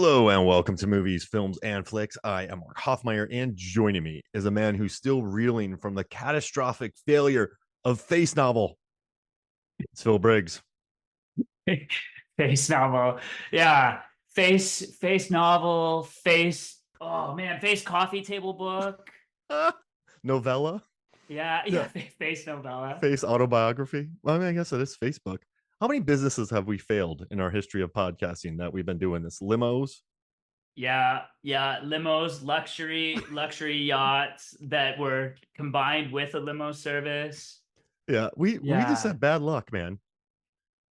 Hello and welcome to Movies, Films, and Flicks. I am Mark Hoffmeyer, and joining me is a man who's still reeling from the catastrophic failure of Face Novel. It's Phil Briggs. Face novel. Yeah. Face novel. Oh man, face coffee table book. Novella? Yeah, Yeah. yeah, face novella. Face autobiography? Well, I mean, I guess it is Facebook. How many businesses have we failed in our history of podcasting that we've been doing this? Limos? Yeah, yeah, limos, luxury yachts that were combined with a limo service. Yeah, we just Yeah. have bad luck, man.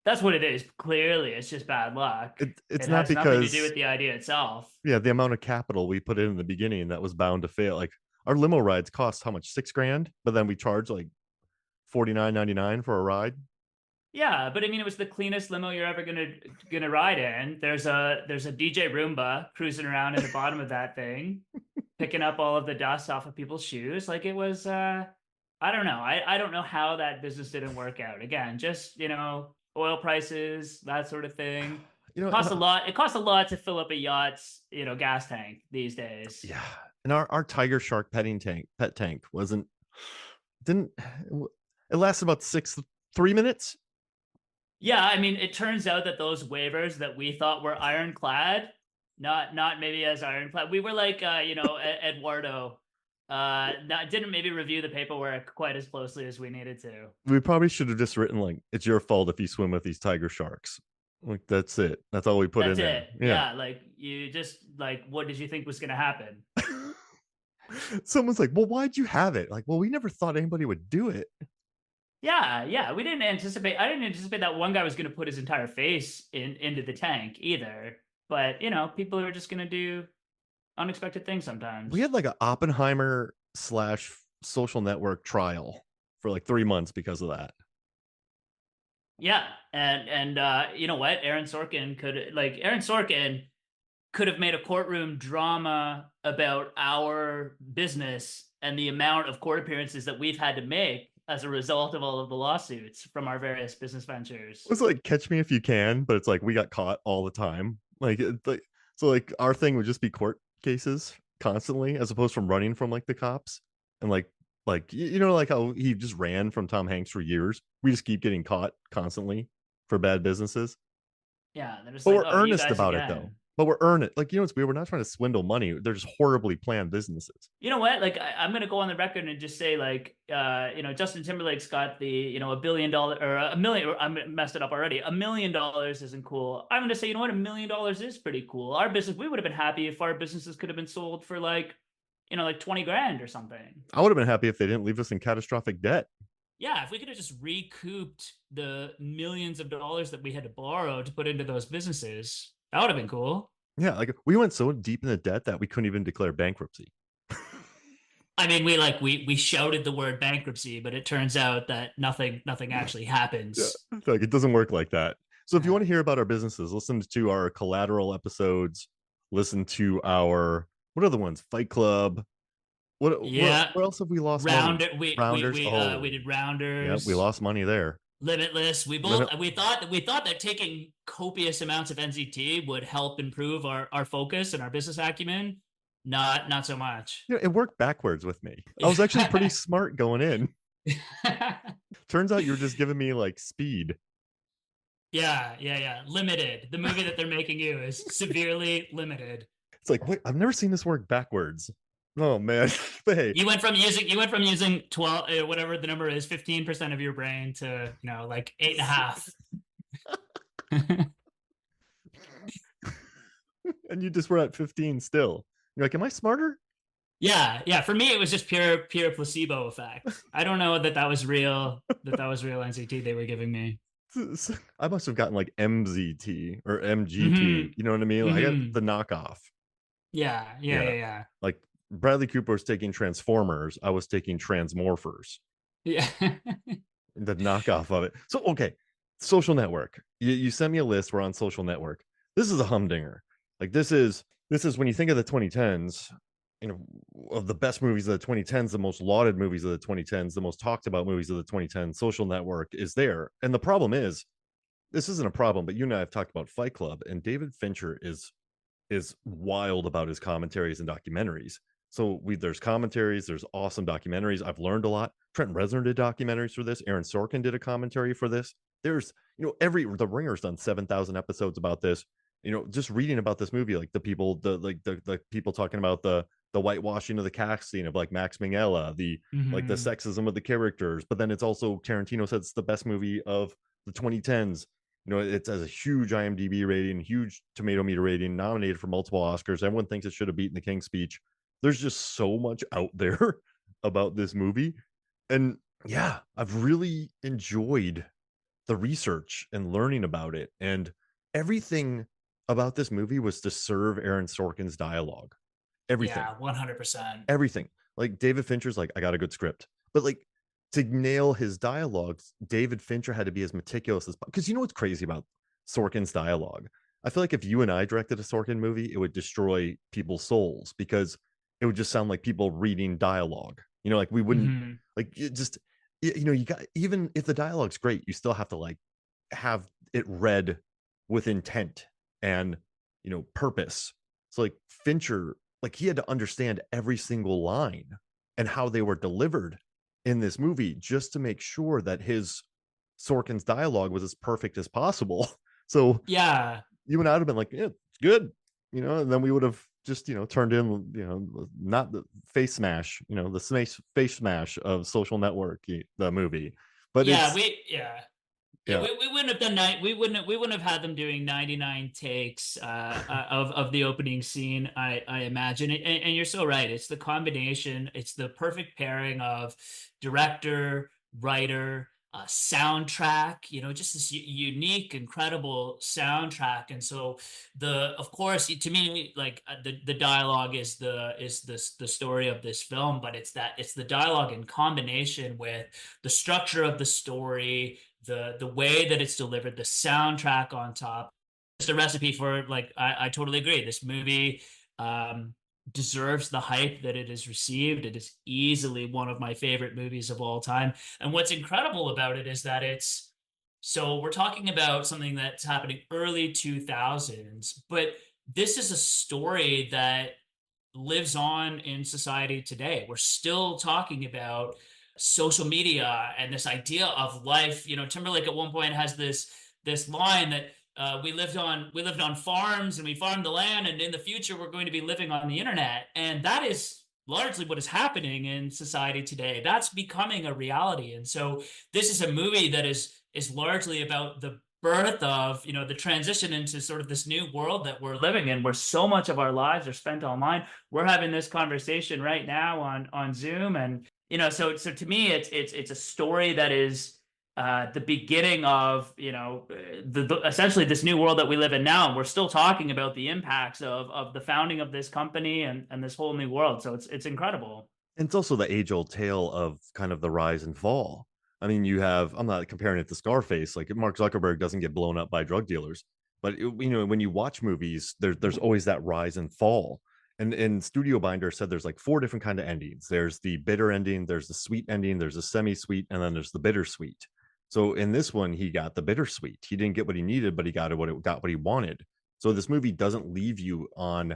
That's what it is. Clearly, it's just bad luck. It's It not has nothing to do because with the idea itself. yeah, the amount of capital we put in the beginning that was bound to fail. Like our limo rides cost how much? 6 grand, but then we charge like 49.99 for a ride. Yeah, but I mean, it was the cleanest limo you're ever gonna ride in. There's a DJ Roomba cruising around in the bottom of that thing, picking up all of the dust off of people's shoes. Like it was, I don't know. I don't know how that business didn't work out. Again, just oil prices, that sort of thing. You know, Costs a lot. It costs a lot to fill up a yacht's, gas tank these days. yeah, and our tiger shark pet tank wasn't didn't it lasted about 3 minutes. Yeah, I mean, it turns out that those waivers that we thought were ironclad, not maybe as ironclad. We were like, Eduardo, didn't maybe review the paperwork quite as closely as we needed to. We probably should have just written like it's your fault if you swim with these tiger sharks. Like that's it. That's all we put in That's there. it. Yeah. Yeah, like you just like, what did you think was going to happen? Someone's like, well, why'd you have it? Like, well, we never thought anybody would do it. Yeah, yeah, we didn't anticipate. I didn't anticipate that one guy was going to put his entire face into the tank either. But people are just going to do unexpected things We sometimes. had like an Oppenheimer slash social network trial for like 3 months because of that. Yeah, and you know what? Aaron Sorkin could have made a courtroom drama about our business and the amount of court appearances that we've had to make as a result of all of the lawsuits from our various business It ventures. was like Catch Me If You Can, but it's like we got caught all the time. So like our thing would just be court cases constantly, as opposed from running from like the cops and like how he just ran from Tom Hanks for years. We just keep getting caught constantly for bad businesses. Yeah, they're just But like, we're oh, you earnest guys about it though. again. But we're earnest. Like it's weird. We're not trying to swindle money. They're just horribly planned businesses. You know what? Like, I'm gonna go on the record and just say, like, Justin Timberlake's got the, $1 billion or a million. Or I messed it up already. $1 million isn't cool. I'm gonna say, you know what? $1 million is pretty cool. Our business, we would have been happy if our businesses could have been sold for like 20 grand or something. I would have been happy if they didn't leave us in catastrophic debt. Yeah, if we could have just recouped the millions of dollars that we had to borrow to put into those businesses, that would have been cool. Yeah, like we went so deep in the debt that we couldn't even declare bankruptcy. I mean, we shouted the word bankruptcy, but it turns out that nothing actually Yeah, happens. like it doesn't work like that. So if you want Yeah. to hear about our businesses, listen to our collateral episodes. Listen to our what are the ones? Fight Club. Yeah. What else have we lost money? Rounder Rounders. we Oh, did yeah, we rounders, lost money there. limitless. Limit. We thought that taking copious amounts of NZT would help improve our focus and our business acumen. Not so much. You know, it worked backwards with me. I was actually pretty smart going in. Turns out you were just giving me like speed. Yeah. Limited. The movie that they're making you is severely limited. It's like, wait, I've never seen this work backwards. Oh man, but hey, You went from using 12, whatever the number is, 15% of your brain to like 8.5. and you just were at 15 still. You're like, am I smarter? Yeah. For me, it was just pure placebo effect. I don't know that was real. That was real NCT they were giving me. I must have gotten like MZT or MGT. Hmm. You know what I mean? Like, I got Hmm. the knockoff. Yeah. Yeah. Like Bradley Cooper was taking Transformers. I was taking Transmorphers, Yeah. the knockoff of it. So, okay. Social network. You sent me a list. We're on social network. This is a humdinger. Like this is when you think of the 2010s, of the best movies of the 2010s, the most lauded movies of the 2010s, the most talked about movies of the 2010s. Social network is there. And the problem is, this isn't a problem, but you and I have talked about Fight Club, and David Fincher is is wild about his commentaries and documentaries. So there's commentaries, there's awesome documentaries. I've learned a lot. Trent Reznor did documentaries for this. Aaron Sorkin did a commentary for this. There's, every The Ringer's done 7,000 episodes about this. Just reading about this movie, like the people talking about the whitewashing of the cast scene of like Max Minghella, the Hmm. sexism of the characters. But then it's also Tarantino said it's the best movie of the 2010s. It has a huge IMDb rating, huge tomato meter rating, nominated for multiple Oscars. Everyone thinks it should have beaten The King's Speech. There's just so much out there about this movie. And yeah, I've really enjoyed the research and learning about it. And everything about this movie was to serve Aaron Sorkin's dialogue. Everything, Yeah, 100%. everything. Like David Fincher's like, I got a good script. But like to nail his dialogues, David Fincher had to be as meticulous as because what's crazy about Sorkin's dialogue? I feel like if you and I directed a Sorkin movie, it would destroy people's souls because it would just sound like people reading dialogue. Like we wouldn't Hmm. like it just you got even if the dialogue's great, you still have to like have it read with intent and purpose. So like Fincher, like he had to understand every single line and how they were delivered in this movie just to make sure that his Sorkin's dialogue was as perfect as possible. So Yeah. you and I'd have been like, yeah, it's good, and then we would have just, turned in, not the face smash, the face smash of Social Network, the movie. But Yeah, it's, yeah, yeah, we wouldn't have done we wouldn't have had them doing 99 takes of the opening scene, I imagine. And you're so right. It's the combination, it's the perfect pairing of director, writer, soundtrack, just this unique, incredible soundtrack. And so of course, to me, like the dialogue is the story of this film, but it's the dialogue in combination with the structure of the story, the way that it's delivered, the soundtrack on top. It's a recipe for, like, I totally agree. This movie um, deserves the hype that it has received. It is easily one of my favorite movies of all time. And what's incredible about it is that we're talking about something that's happening early 2000s, but this is a story that lives on in society today. We're still talking about social media and this idea of life. Timberlake at one point has this line that we lived on farms and we farmed the land, and in the future we're going to be living on the internet. And that is largely what is happening in society today. That's becoming a reality. And so this is a movie that is largely about the birth of the transition into sort of this new world that we're living in, where so much of our lives are spent online. We're having this conversation right now on Zoom, and so to me, it's a story that is the beginning of essentially this new world that we live in now, and we're still talking about the impacts of the founding of this company and this whole new world. So it's incredible. and it's also the age old tale of kind of the rise and fall. I mean, I'm not comparing it to Scarface. Like Mark Zuckerberg doesn't get blown up by drug dealers, but when you watch movies, there's always that rise and fall. And Studio Binder said there's like four different kind of endings. There's the bitter ending, there's the sweet ending, there's the semi-sweet, and then there's the bittersweet. So in this one, he got the bittersweet. He didn't get what he needed, but he got what he wanted. So this movie doesn't leave you on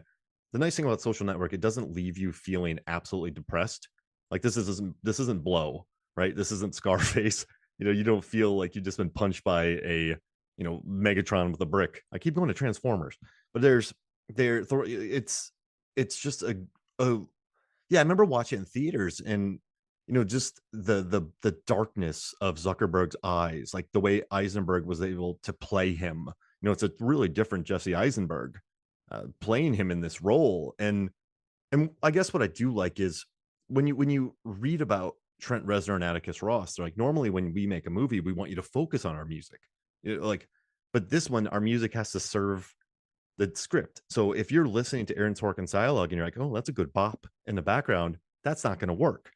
the nice thing about Social Network, it doesn't leave you feeling absolutely depressed. Like this isn't Blow, right? This isn't Scarface. You don't feel like you've just been punched by a Megatron with a brick. I keep going to Transformers, but it's just a yeah. I remember watching it in theaters and just the darkness of Zuckerberg's eyes, like the way Eisenberg was able to play him. It's a really different Jesse Eisenberg playing him in this role. And I guess what I do like is when you read about Trent Reznor and Atticus Ross, they're like, normally when we make a movie, we want you to focus on our music. Like, but this one, our music has to serve the script. So if you're listening to Aaron Sorkin's dialogue and you're like, oh, that's a good bop in the background, that's not going to work.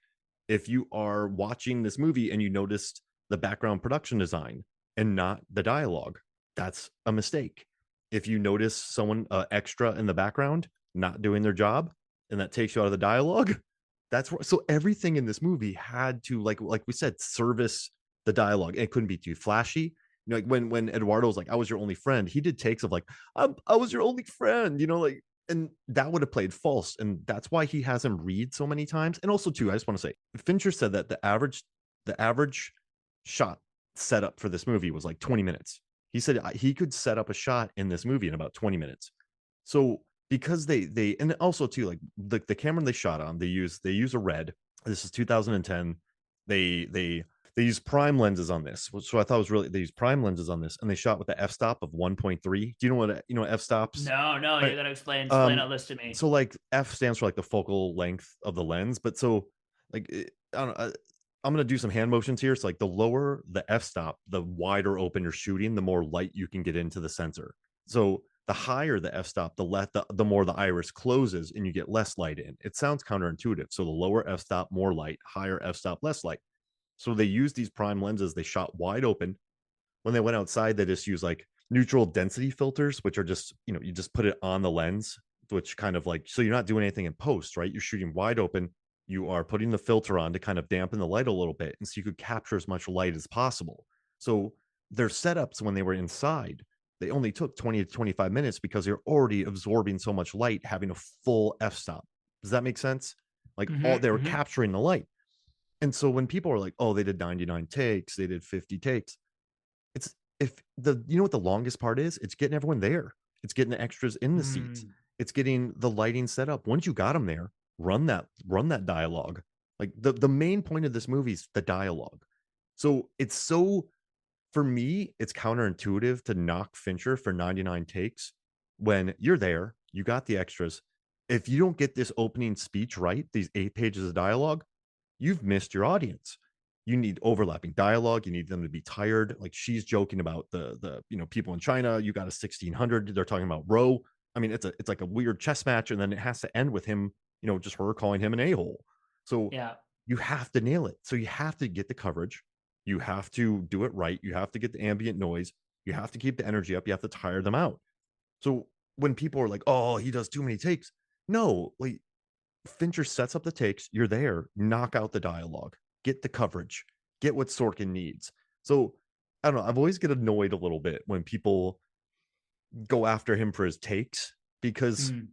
If you are watching this movie and you noticed the background production design and not the dialogue, that's a mistake. If you notice someone extra in the background not doing their job and that takes you out of the dialogue, so everything in this movie had to like we said service the dialogue. It couldn't be too flashy. Like when Eduardo was like, I was your only friend, he did takes of like, I was your only friend, like and that would have played false, and that's why he has him read so many times. And also, too, I just want to say, Fincher said that the average shot setup for this movie was like 20 minutes. He said he could set up a shot in this movie in about 20 minutes. So because they and also too, like the camera they shot on, they use a red. This is 2010. They use prime lenses on this. So I thought it was really, they use prime lenses on this, and they shot with the f-stop of 1.3. Do you know what f-stops? No, you Right. gotta explain all this to me. So like f stands for like the focal length of the lens, but so like I don't know, I'm gonna do some hand motions here. So like the lower the f-stop, the wider open you're shooting, the more light you can get into the sensor. So the higher the f-stop, the more the iris closes and you get less light in. It sounds counterintuitive. So the lower f-stop, more light; higher f-stop, less light. So they use these prime lenses. They shot wide open. When they went outside, they just use like neutral density filters, which are just, you just put it on the lens, which kind of like, so you're not doing anything in post, right? You're shooting wide open. You are putting the filter on to kind of dampen the light a little bit. And so you could capture as much light as possible. So their setups when they were inside, they only took 20 to 25 minutes because they're already absorbing so much light, having a full f stop. Does that make sense? Like all they were Hmm. capturing the light. And so when people are like, oh, they did 99 takes, they did 50 takes, it's if the you know what the longest part is? It's getting everyone there. It's getting the extras in the seats. Hmm. It's getting the lighting set up. Once you got them there, run that dialogue. Like the main point of this movie is the dialogue. So it's so, for me, it's counterintuitive to knock Fincher for 99 takes when you're there, you got the extras. If you don't get this opening speech right, these 8 pages of dialogue, you've missed your audience. You need overlapping dialogue. You need them to be tired. Like she's joking about the people in China. You got a 1600. They're talking about Roe. I mean, it's like a weird chess match, and then it has to end with him, just her calling him an a hole. So Yeah. you have to nail it. So you have to get the coverage. You have to do it right. You have to get the ambient noise. You have to keep the energy up. You have to tire them out. So when people are like, "Oh, he does too many takes," no, like Fincher sets up the takes, you're there, knock out the dialogue, get the coverage, get what Sorkin needs. So I don't know. I've always get annoyed a little bit when people go after him for his takes because Mm.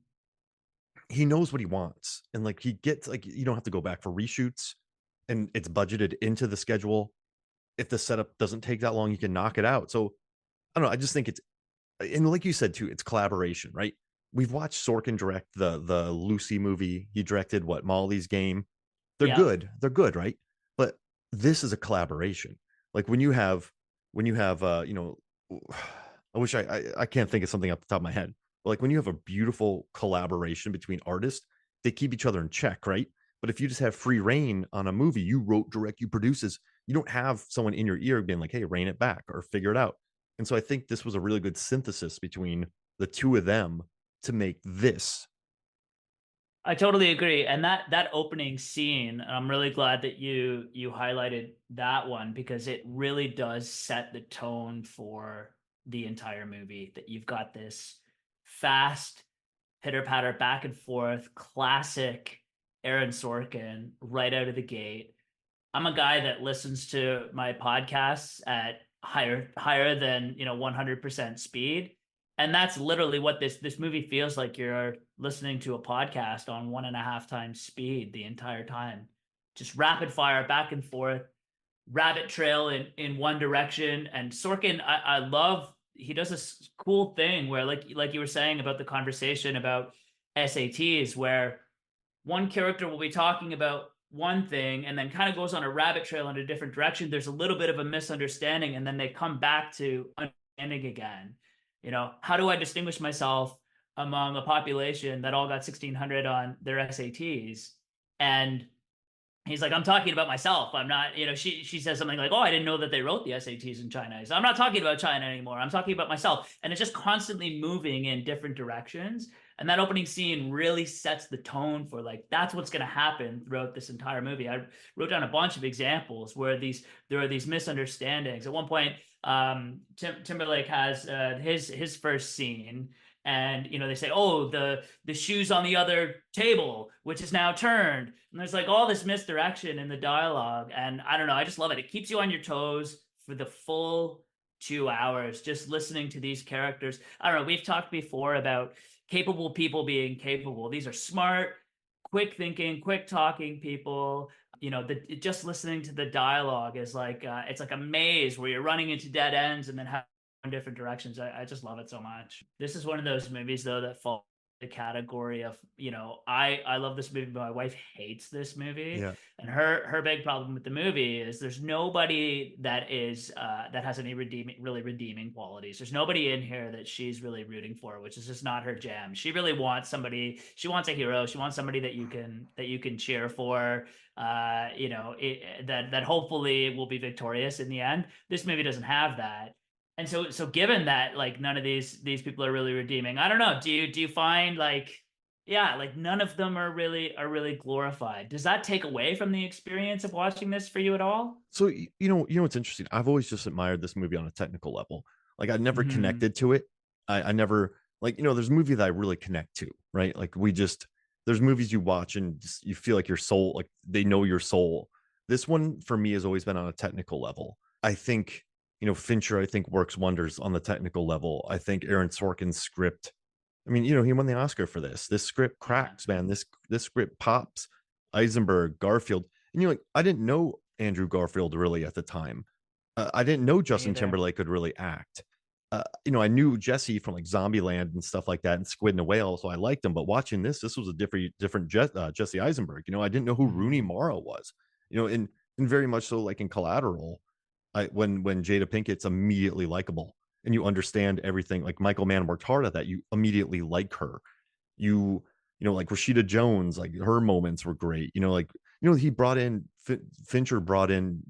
he knows what he wants. And like he gets, like, you don't have to go back for reshoots, and it's budgeted into the schedule. If the setup doesn't take that long, you can knock it out. So I don't know. I just think it's, and like you said too, it's collaboration, right? We've watched Sorkin direct the Lucy movie. He directed what, Molly's Game. They're Yeah. good. They're good, right? But this is a collaboration. Like when you have I wish I can't think of something off the top of my head. But like when you have a beautiful collaboration between artists, they keep each other in check, right? But if you just have free reign on a movie, you wrote, direct, you produces, you don't have someone in your ear being like, hey, rein it back or figure it out. And so I think this was a really good synthesis between the two of them to make this. I totally agree. And that opening scene, I'm really glad that you highlighted that one because it really does set the tone for the entire movie. That you've got this fast pitter patter back and forth, classic Aaron Sorkin right out of the gate. I'm a guy that listens to my podcasts at higher than 100% speed, and that's literally what this movie feels like. You're listening to a podcast on 1.5 times speed the entire time, just rapid fire back and forth, rabbit trail in one direction. And Sorkin, I love, he does this cool thing where like you were saying about the conversation about SATs, where one character will be talking about one thing and then kind of goes on a rabbit trail in a different direction. There's a little bit of a misunderstanding, and then they come back to understanding again. How do I distinguish myself among a population that all got 1600 on their SATs? And he's like, I'm talking about myself. I'm not, she says something like, oh, I didn't know that they wrote the SATs in China. I'm not talking about China anymore. I'm talking about myself. And it's just constantly moving in different directions. And that opening scene really sets the tone for like, that's what's going to happen throughout this entire movie. I wrote down a bunch of examples where there are these misunderstandings. At one point, Timberlake has his first scene, and they say, oh, the shoes on the other table, which is now turned, and there's like all this misdirection in the dialogue. And I don't know, I just love it. It keeps you on your toes for the full 2 hours just listening to these characters. I don't know, we've talked before about capable people being capable. These are smart, quick thinking, quick talking people. You know, just listening to the dialogue is like it's like a maze where you're running into dead ends and then having different directions. I just love it so much. This is one of those movies though that falls the category of, you know, I love this movie, but my wife hates this movie, Yeah. and her big problem with the movie is there's nobody that is that has any redeeming qualities. There's nobody in here that she's really rooting for, which is just not her jam. She really wants somebody. She wants a hero. She wants somebody that you can cheer for. You know, that hopefully will be victorious in the end. This movie doesn't have that. And so given that like none of these people are really redeeming, I don't know. Do you find like, yeah, like none of them are really glorified? Does that take away from the experience of watching this for you at all? So you know what's interesting? I've always just admired this movie on a technical level. Like I never Hmm. connected to it. I never like there's a movie that I really connect to, right? Like there's movies you watch and just, you feel like your soul, like they know your soul. This one for me has always been on a technical level. I think Fincher, I think works wonders on the technical level. I think Aaron Sorkin's script. I mean, he won the Oscar for this. This script Yeah. cracks, man. This script pops. Eisenberg, Garfield, and like, I didn't know Andrew Garfield really at the time. I didn't know Me Justin either. Timberlake could really act. I knew Jesse from like Zombieland and stuff like that, and Squid and the Whale, so I liked him. But watching this was a different Jesse Eisenberg. I didn't know who Rooney Hmm. Mara was. And very much so like in Collateral, when Jada Pinkett's immediately likable, and you understand everything. Like Michael Mann worked hard at that. You immediately like her. Like Rashida Jones, like her moments were great. He brought in Fincher brought in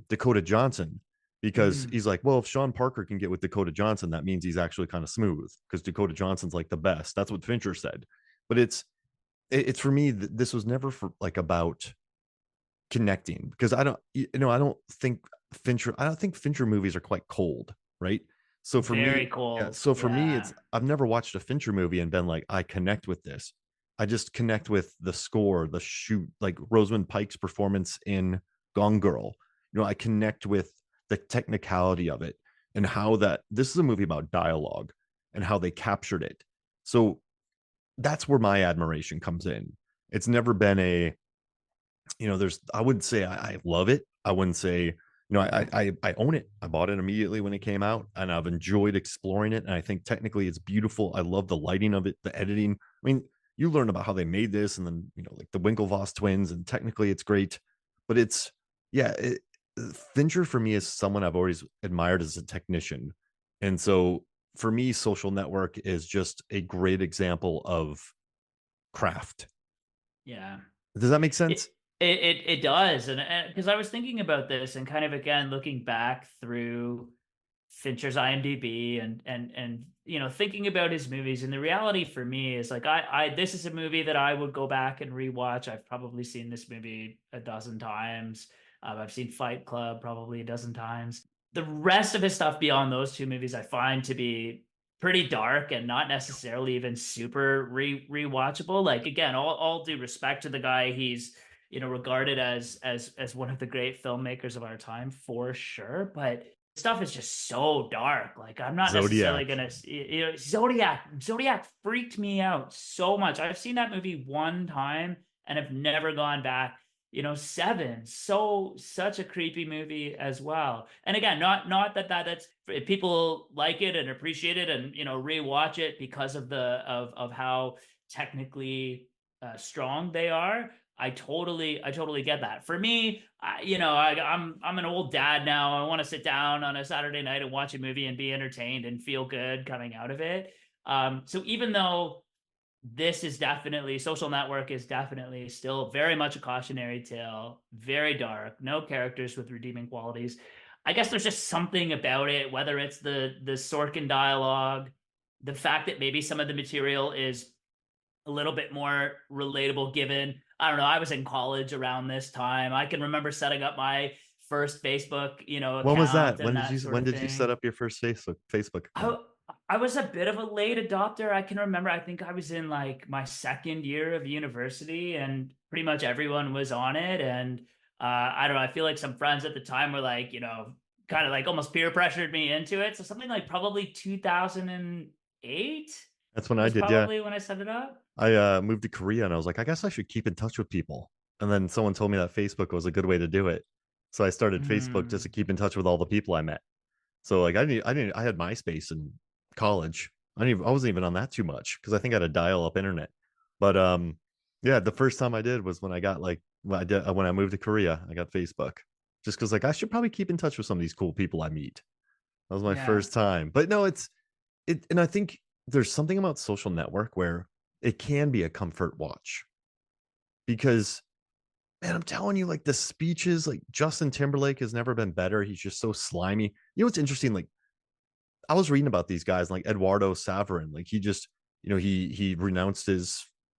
Dakota Johnson because Hmm. he's like, well, if Sean Parker can get with Dakota Johnson, that means he's actually kind of smooth because Dakota Johnson's like the best. That's what Fincher said. But it's for me, this was never for like about connecting, because I don't think Fincher movies are quite cold, right? So for me, Very yeah, cold. so for me, Yeah. it's I've never watched a Fincher movie and been like, I connect with this. I just connect with the score, the shoot, like Rosamund Pike's performance in Gone Girl. I connect with the technicality of it and how that this is a movie about dialogue and how they captured it. So that's where my admiration comes in. It's never been there's I wouldn't say I love it. I wouldn't say, I own it. I bought it immediately when it came out, and I've enjoyed exploring it. And I think technically it's beautiful. I love the lighting of it, the editing. I mean, you learn about how they made this, and then like the Winklevoss twins, and technically it's great. But yeah, Fincher for me is someone I've always admired as a technician, and so for me, Social Network is just a great example of craft. Yeah. Does that make It sense? it does, and because I was thinking about this and kind of again looking back through Fincher's IMDb and you know thinking about his movies, and the reality for me is like I this is a movie that I would go back and rewatch. I've probably seen this movie a dozen times. I've seen Fight Club probably a dozen times. The rest of his stuff beyond those two movies I find to be pretty dark and not necessarily even super rewatchable. Like again, all due respect to the guy, he's you know regarded as one of the great filmmakers of our time for sure, but stuff is just so dark. Like I'm not necessarily Zodiac. gonna, you know, Zodiac freaked me out so much. I've seen that movie one time and have never gone back. You know, Seven, such a creepy movie as well. And again, not that's if people like it and appreciate it and you know rewatch it because of of how technically strong they are. I totally get that. For me, you know, I'm an old dad now. I want to sit down on a Saturday night and watch a movie and be entertained and feel good coming out of it. So even though this is definitely Social Network is definitely still very much a cautionary tale, very dark, no characters with redeeming qualities. I guess there's just something about it, whether it's the Sorkin dialogue, the fact that maybe some of the material is a little bit more relatable given I don't know, I was in college around this time. I can remember setting up my first Facebook, you know, When was that? account and that sort When of did you set thing. up your first Facebook account? I I was a bit of a late adopter. I can remember I think I was in like my second year of university and pretty much everyone was on it and I don't know, I feel like some friends at the time were like, you know, kind of like almost peer pressured me into it. So something like probably 2008. That's when I was did. Yeah. probably when I set it up. I moved to Korea and I was like, I guess I should keep in touch with people. And then someone told me that Facebook was a good way to do it. So I started Facebook just to Hmm. keep in touch with all the people I met. So like I had MySpace in college. I wasn't even on that too much because I think I had a dial up internet. But yeah, the first time I did was when I got like when I moved to Korea, I got Facebook. Just because like I should probably keep in touch with some of these cool people I meet. That was my Yeah. first time. But no, and I think there's something about social network where it can be a comfort watch because man, I'm telling you, like the speeches, like Justin Timberlake has never been better. He's just so slimy. You know what's interesting? Like I was reading about these guys like Eduardo Saverin. Like he just, he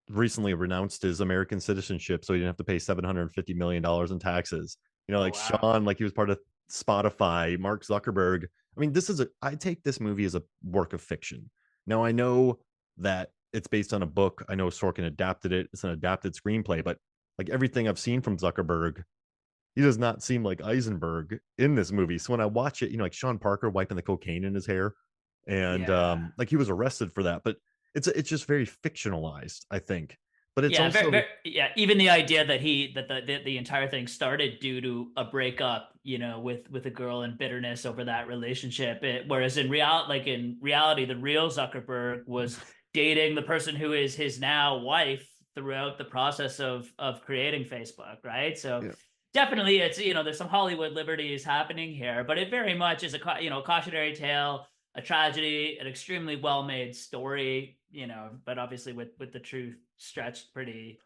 recently renounced his American citizenship so he didn't have to pay $750 million in taxes. Oh Like wow. Sean, like he was part of Spotify, Mark Zuckerberg. I mean, I take this movie as a work of fiction. Now I know that it's based on a book. I know Sorkin adapted it. It's an adapted screenplay, but like everything I've seen from Zuckerberg, he does not seem like Eisenberg in this movie. So when I watch it, like Sean Parker wiping the cocaine in his hair, and Yeah. like he was arrested for that, but it's just very fictionalized, I think. But it's Yeah, also yeah. Even the idea that the entire thing started due to a breakup, with a girl and bitterness over that relationship. Whereas in reality, the real Zuckerberg was dating the person who is his now wife throughout the process of creating Facebook, right? So yeah. definitely, it's there's some Hollywood liberties happening here, but it very much is cautionary tale, a tragedy, an extremely well made story, but obviously with the truth stretched pretty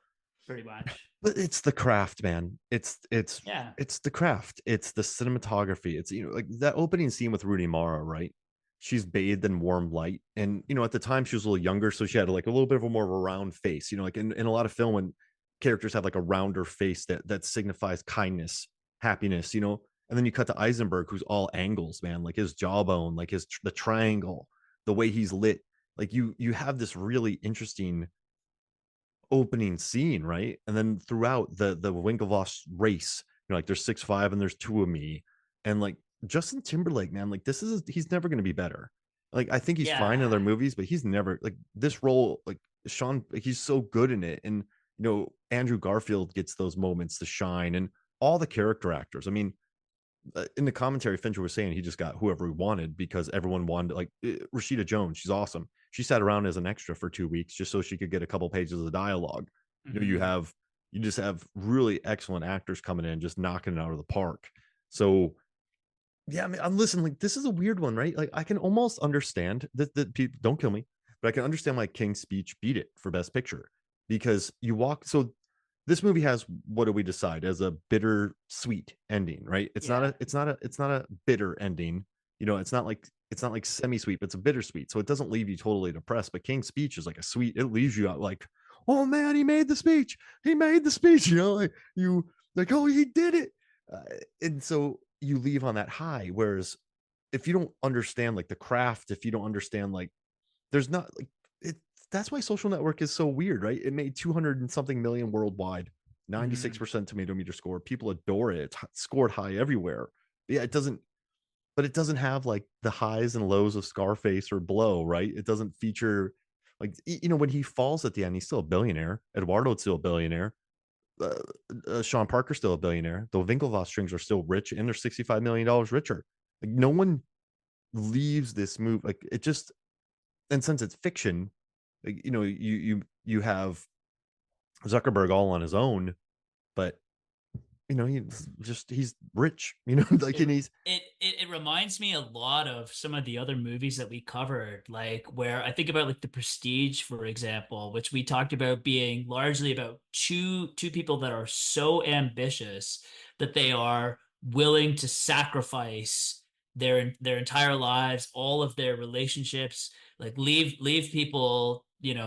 much. But it's the craft, man. Yeah. It's the craft. It's the cinematography. It's like that opening scene with Rooney Mara, right? She's bathed in warm light, and at the time she was a little younger, so she had like a little bit of a more of a round face. Like in a lot of film, when characters have like a rounder face that signifies kindness, happiness. And then you cut to Eisenberg, who's all angles, man. Like his jawbone, like the triangle, the way he's lit. Like you have this really interesting opening scene, right? And then throughout the Winklevoss race, like there's 6'5" and there's two of me. And like Justin Timberlake, man, like he's never gonna be better. Like I think he's fine in Yeah. other movies, but he's never like this role, like Sean, like, he's so good in it. And Andrew Garfield gets those moments to shine and all the character actors. I mean, in the commentary, Fincher was saying he just got whoever he wanted because everyone wanted like Rashida Jones. She's awesome. She sat around as an extra for 2 weeks just so she could get a couple pages of dialogue. Hmm. You just have really excellent actors coming in, just knocking it out of the park. So yeah, I mean, I'm listening. Like this is a weird one, right? Like I can almost understand that people don't kill me, but I can understand why King's Speech beat it for Best Picture because you walk. So this movie has, what do we decide, as a bitter sweet ending, right? Yeah. It's not a bitter ending. It's not like semi sweet, but it's a bittersweet. So it doesn't leave you totally depressed. But King's Speech is like a sweet. It leaves you out like, oh man, he made the speech. He made the speech. Like you like, oh, he did it. Uh, and so you leave on that high. Whereas if you don't understand like the craft, if you don't understand like there's not like it. That's why Social Network is so weird, right? It made 200 and something million worldwide, Hmm. 96% tomato meter score. People adore it. It's scored high everywhere. Yeah, it doesn't, but it doesn't have like the highs and lows of Scarface or Blow, right? It doesn't feature like when he falls at the end, he's still a billionaire. Eduardo's still a billionaire. Uh, Sean Parker's still a billionaire. The Winklevoss strings are still rich, and they're $65 million richer. Like no one leaves this move. Like it just, and since it's fiction, like, you have Zuckerberg all on his own, but he's rich, like it and he's it reminds me a lot of some of the other movies that we covered, like where I think about like The Prestige, for example, which we talked about being largely about two people that are so ambitious that they are willing to sacrifice their entire lives, all of their relationships, like leave people,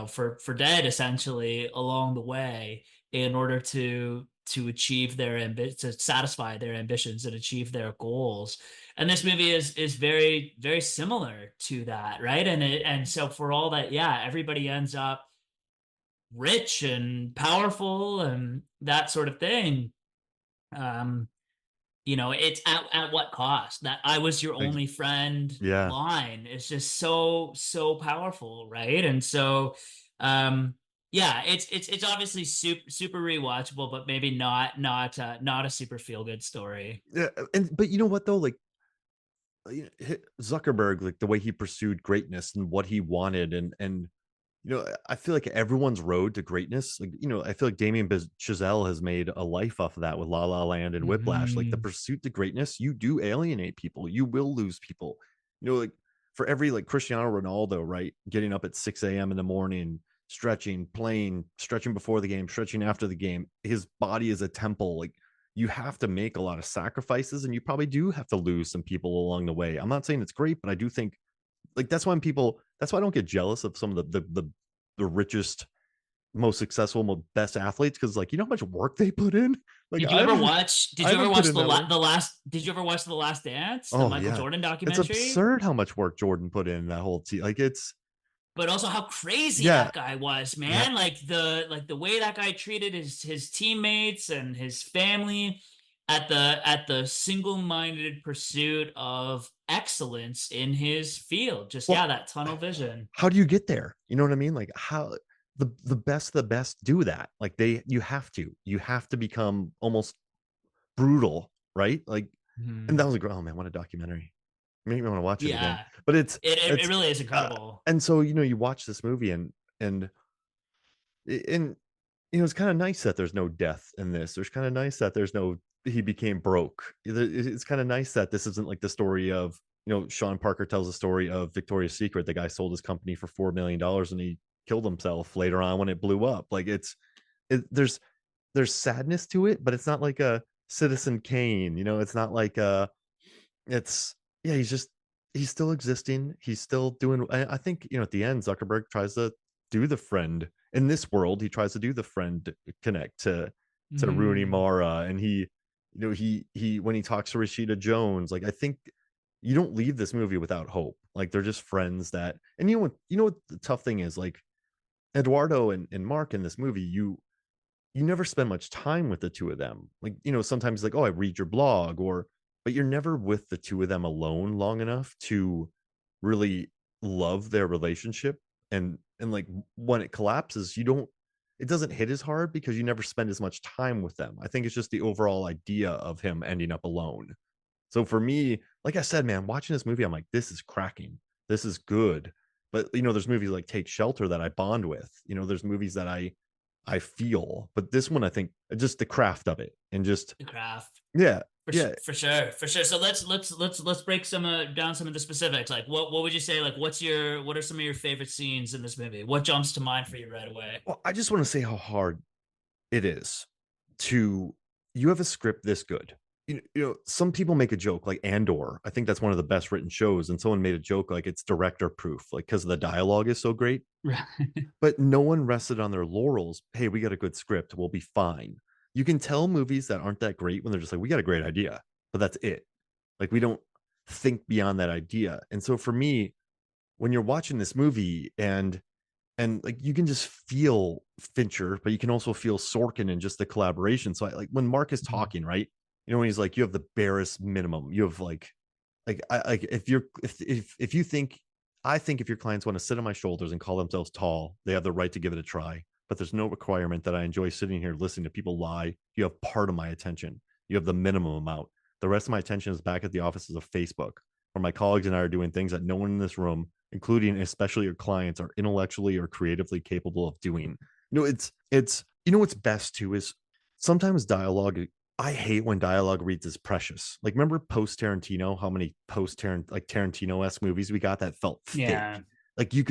for dead essentially along the way in order to achieve their to satisfy their ambitions and achieve their goals. And this movie is very very similar to that, right? And so for all that, yeah, everybody ends up rich and powerful and that sort of thing. um it's at what cost? That I was your Like, only friend yeah. line is just so powerful, right? And so, um, yeah, it's obviously super rewatchable, but maybe not a super feel good story. Yeah, and but you know what though? Like, Zuckerberg, like the way he pursued greatness and what he wanted, and I feel like everyone's road to greatness, like, I feel like Damien Chazelle has made a life off of that with La La Land and Whiplash. Like the Hmm. pursuit to greatness, you do alienate people. You will lose people. Like for every like Cristiano Ronaldo, right? Getting up at 6 a.m. in the morning, stretching, playing, stretching before the game, stretching after the game. His body is a temple. Like you have to make a lot of sacrifices and you probably do have to lose some people along the way. I'm not saying it's great, but I do think like that's why I don't get jealous of some of the richest, most successful, best athletes because like how much work they put in. Like Did you ever watch? I Did you ever haven't put watch in that work. the last? Did you ever watch the Last Dance, the Oh Michael yeah, Jordan it's documentary? absurd how much work Jordan put in that whole team. Like it's But also how crazy yeah, that guy was, yeah. man. Like the way that guy treated his teammates and his family at the single-minded pursuit of excellence in his field. Just Well, yeah, that tunnel vision. how do you get there? You know what I mean? Like how the best do that. Like you have to become almost brutal, right? Like, and that Mhm. was a oh man, what a documentary. Made me want to watch it again. Yeah. But it's It it's really is incredible. and so you watch this movie and and it's kind of nice that there's no death in this. There's kind of nice that there's no he became broke. It's kind of nice that this isn't like the story of Sean Parker tells the story of Victoria's Secret. The guy sold his company for $4 million and he killed himself later on when it blew up. Like there's sadness to it, but it's not like a Citizen Kane. It's not like a it's yeah, he's still existing. He's still doing I think, at the end, Zuckerberg tries to do the friend. In this world, he tries to do the friend connect to Rooney Mhm. Mara, and he when he talks to Rashida Jones, like I think you don't leave this movie without hope. Like they're just friends that and you know what the tough thing is, like Eduardo and Mark in this movie, you never spend much time with the two of them. Like, sometimes like, oh, I read your blog but you're never with the two of them alone long enough to really love their relationship. And like when it collapses, it doesn't hit as hard because you never spend as much time with them. I think it's just the overall idea of him ending up alone. So for me, like I said, man, watching this movie, I'm like, this is cracking. This is good. But there's movies like Take Shelter that I bond with. There's movies that I feel, but this one I think just the craft of it and just The craft. yeah, For, yeah. for sure, for sure. So let's break down some of the specifics. Like what would you say? Like what are some of your favorite scenes in this movie? What jumps to mind for you right away? Well, I just want to say how hard it is to you have a script this good. Some people make a joke like Andor. I think that's one of the best written shows, and someone made a joke like it's director proof, like because the dialogue is so great. Right. But no one rested on their laurels. Hey, we got a good script. We'll be fine. You can tell movies that aren't that great when they're just like, we got a great idea, but that's it. Like, we don't think beyond that idea. And so for me, when you're watching this movie and like you can just feel Fincher, but you can also feel Sorkin and just the collaboration. So like when Mark is Mhm. talking, right? When he's like, you have the barest minimum. You have like I like if you think I think if your clients want to sit on my shoulders and call themselves tall, they have the right to give it a try. But there's no requirement that I enjoy sitting here listening to people lie. You have part of my attention. You have the minimum amount. The rest of my attention is back at the offices of Facebook, where my colleagues and I are doing things that no one in this room, including especially your clients, are intellectually or creatively capable of doing. It's what's best too is sometimes dialogue I hate when dialogue reads as precious. Like, remember post Tarantino, how many post like Tarantino esque movies we got that felt fake? Yeah. Like you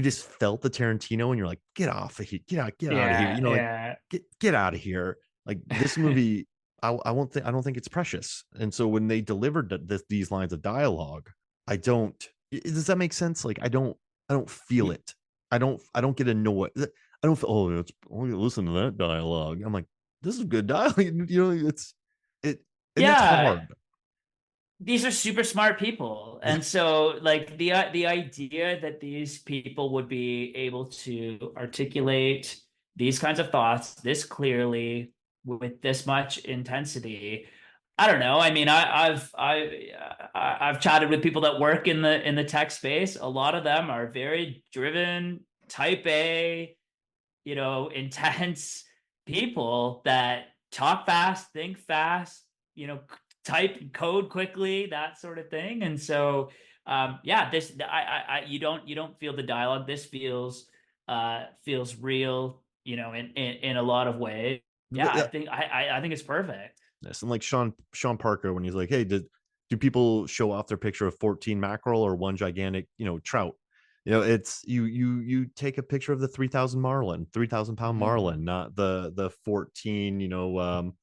just felt the Tarantino and you're like, get off of here, get out of here. Yeah. Like Yeah. get out of here. Like this movie, I don't think it's precious. And so when they delivered these lines of dialogue, I don't. Does that make sense? Like I don't feel Y- it. I don't get annoyed. I don't feel. Oh, listen to that dialogue. I'm like, this is good dialogue. It and that's Yeah. hard. These are super smart people. Yeah. And so like the idea that these people would be able to articulate these kinds of thoughts this clearly with this much intensity I don't know. I mean, I've chatted with people that work in the tech space. A lot of them are very driven, type A, intense people that talk fast, think fast, type and code quickly, that sort of thing. And so, yeah, you don't feel the dialogue. This feels real, in a lot of ways. Yeah, I think it's perfect. And like Sean Parker, when he's like, "Hey, do people show off their picture of 14 mackerel or one gigantic, trout?" It's you take a picture of the 3,000 marlin, 3,000 pound Mhm. marlin, not the 14.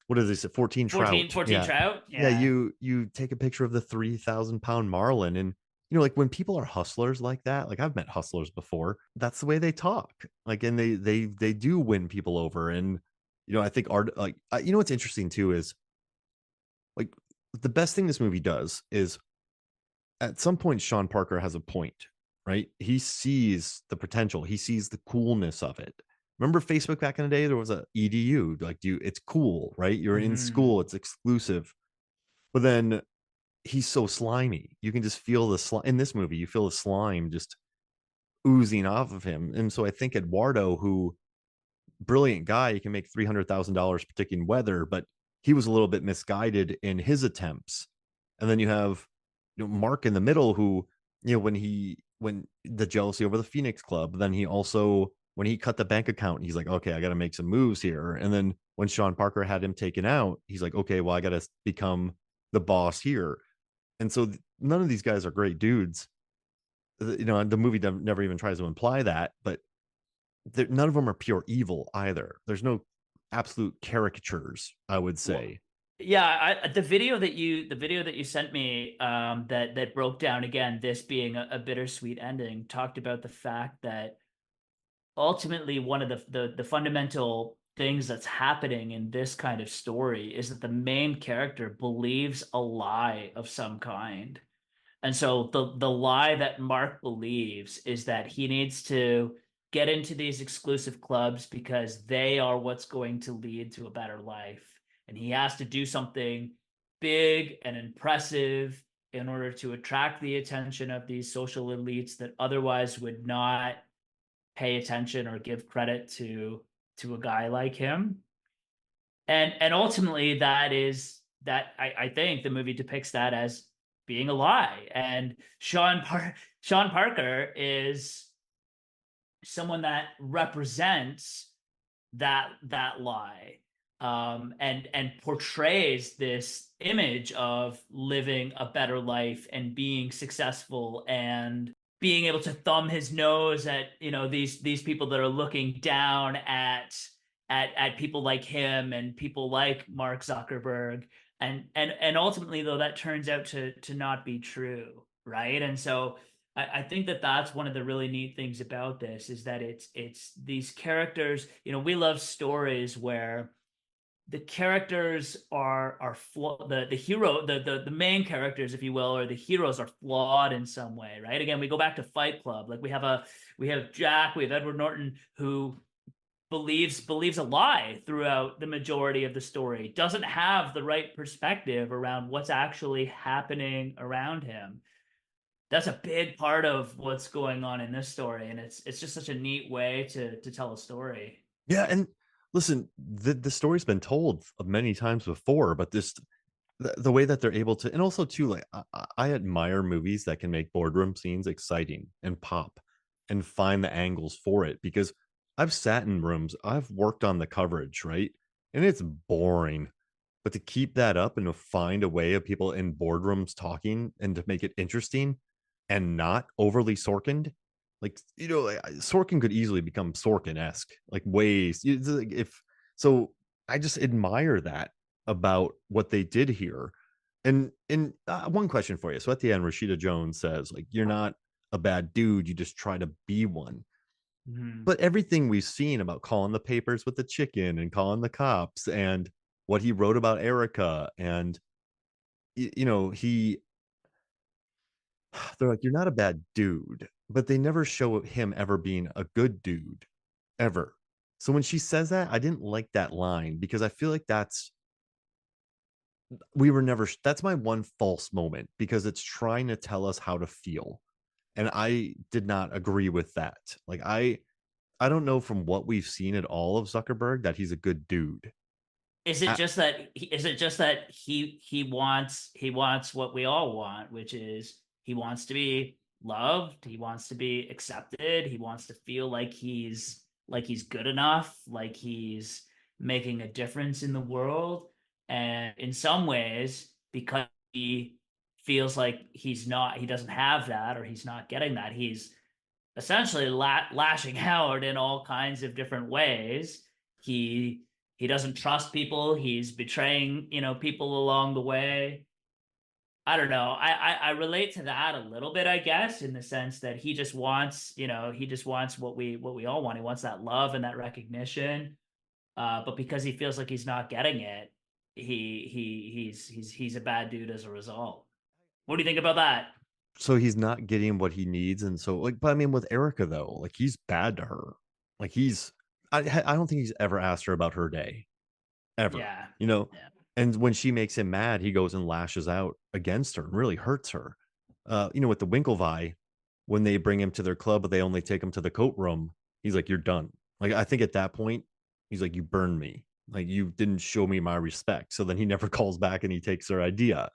What is this? 14 trout. 14 Yeah, trout. yeah. Yeah. You take a picture of the 3,000 pound marlin, and like when people are hustlers like that, like I've met hustlers before. That's the way they talk. Like, and they do win people over, and I think art. Like, what's interesting too is like the best thing this movie does is at some point Sean Parker has a point, right? He sees the potential, he sees the coolness of it. Remember Facebook back in the day? There was a EDU, like it's cool, right? You're in Mhm. school, it's exclusive. But then he's so slimy. You can just feel the slime in this movie, you feel the slime just oozing off of him. And so I think Eduardo, who brilliant guy, he can make $300,000 predicting weather, but he was a little bit misguided in his attempts. And then you have Mark in the middle, who when the jealousy over the Phoenix Club, then he also when he cut the bank account, he's like, okay, I got to make some moves here. And then when Sean Parker had him taken out, he's like, okay, well, I got to become the boss here. And so none of these guys are great dudes. The movie never even tries to imply that, but none of them are pure evil either. There's no absolute caricatures, I would Well, say. yeah, the video that you sent me, that broke down again this being a bittersweet ending, talked about the fact that ultimately one of the fundamental things that's happening in this kind of story is that the main character believes a lie of some kind. And so the lie that Mark believes is that he needs to get into these exclusive clubs because they are what's going to lead to a better life. And he has to do something big and impressive in order to attract the attention of these social elites that otherwise would not pay attention or give credit to a guy like him. And ultimately I think the movie depicts that as being a lie. And Sean Parker is someone that represents that lie, and portrays this image of living a better life and being successful and being able to thumb his nose at these people that are looking down at people like him and people like Mark Zuckerberg. And ultimately, though, that turns out to not be true, right? And so I think that that's one of the really neat things about this is that it's these characters. We love stories where the characters are flawed. The hero, the main characters, if you will, or the heroes are flawed in some way, right? Again, we go back to Fight Club. Like we have Jack, we have Edward Norton, who believes a lie throughout the majority of the story, doesn't have the right perspective around what's actually happening around him. That's a big part of what's going on in this story, and it's just such a neat way to tell a story. Yeah, and listen, the story's been told many times before, but the way that they're able to, and also too, like I admire movies that can make boardroom scenes exciting and pop, and find the angles for it, because I've sat in rooms, I've worked on the coverage, right, and it's boring. But to keep that up and to find a way of people in boardrooms talking and to make it interesting and not overly Sorkined, like Sorkin could easily become Sorkin esque, like ways if so. I just admire that about what they did here. And one question for you. So at the end, Rashida Jones says, like, you're not a bad dude, you just try to be one. Mhm. But everything we've seen about calling the papers with the chicken and calling the cops and what he wrote about Erica and he they're like, you're not a bad dude, but they never show him ever being a good dude ever. So when she says that, I didn't like that line because I feel like we were never that's my one false moment because it's trying to tell us how to feel. And I did not agree with that. Like I don't know from what we've seen at all of Zuckerberg that he's a good dude. Is it just that he wants what we all want, which is he wants to be loved, he wants to be accepted, he wants to feel like he's good enough, like he's making a difference in the world. And in some ways, because he feels like he doesn't have that, or he's not getting that, he's essentially lashing out in all kinds of different ways. He doesn't trust people. He's betraying, people along the way. I don't know. I relate to that a little bit, I guess, in the sense that he just wants what we all want. He wants that love and that recognition. But because he feels like he's not getting it, he's a bad dude as a result. What do you think about that? So he's not getting what he needs, and so like, but I mean, with Erica though, like he's bad to her. Like I don't think he's ever asked her about her day ever. Yeah. You know, Yeah. and when she makes him mad, he goes and lashes out against her and really hurts her. With the Winklevi, when they bring him to their club, but they only take him to the coat room, he's like, "You're done." Like I think at that point, he's like, "You burned me. Like you didn't show me my respect." So then he never calls back and he takes her idea.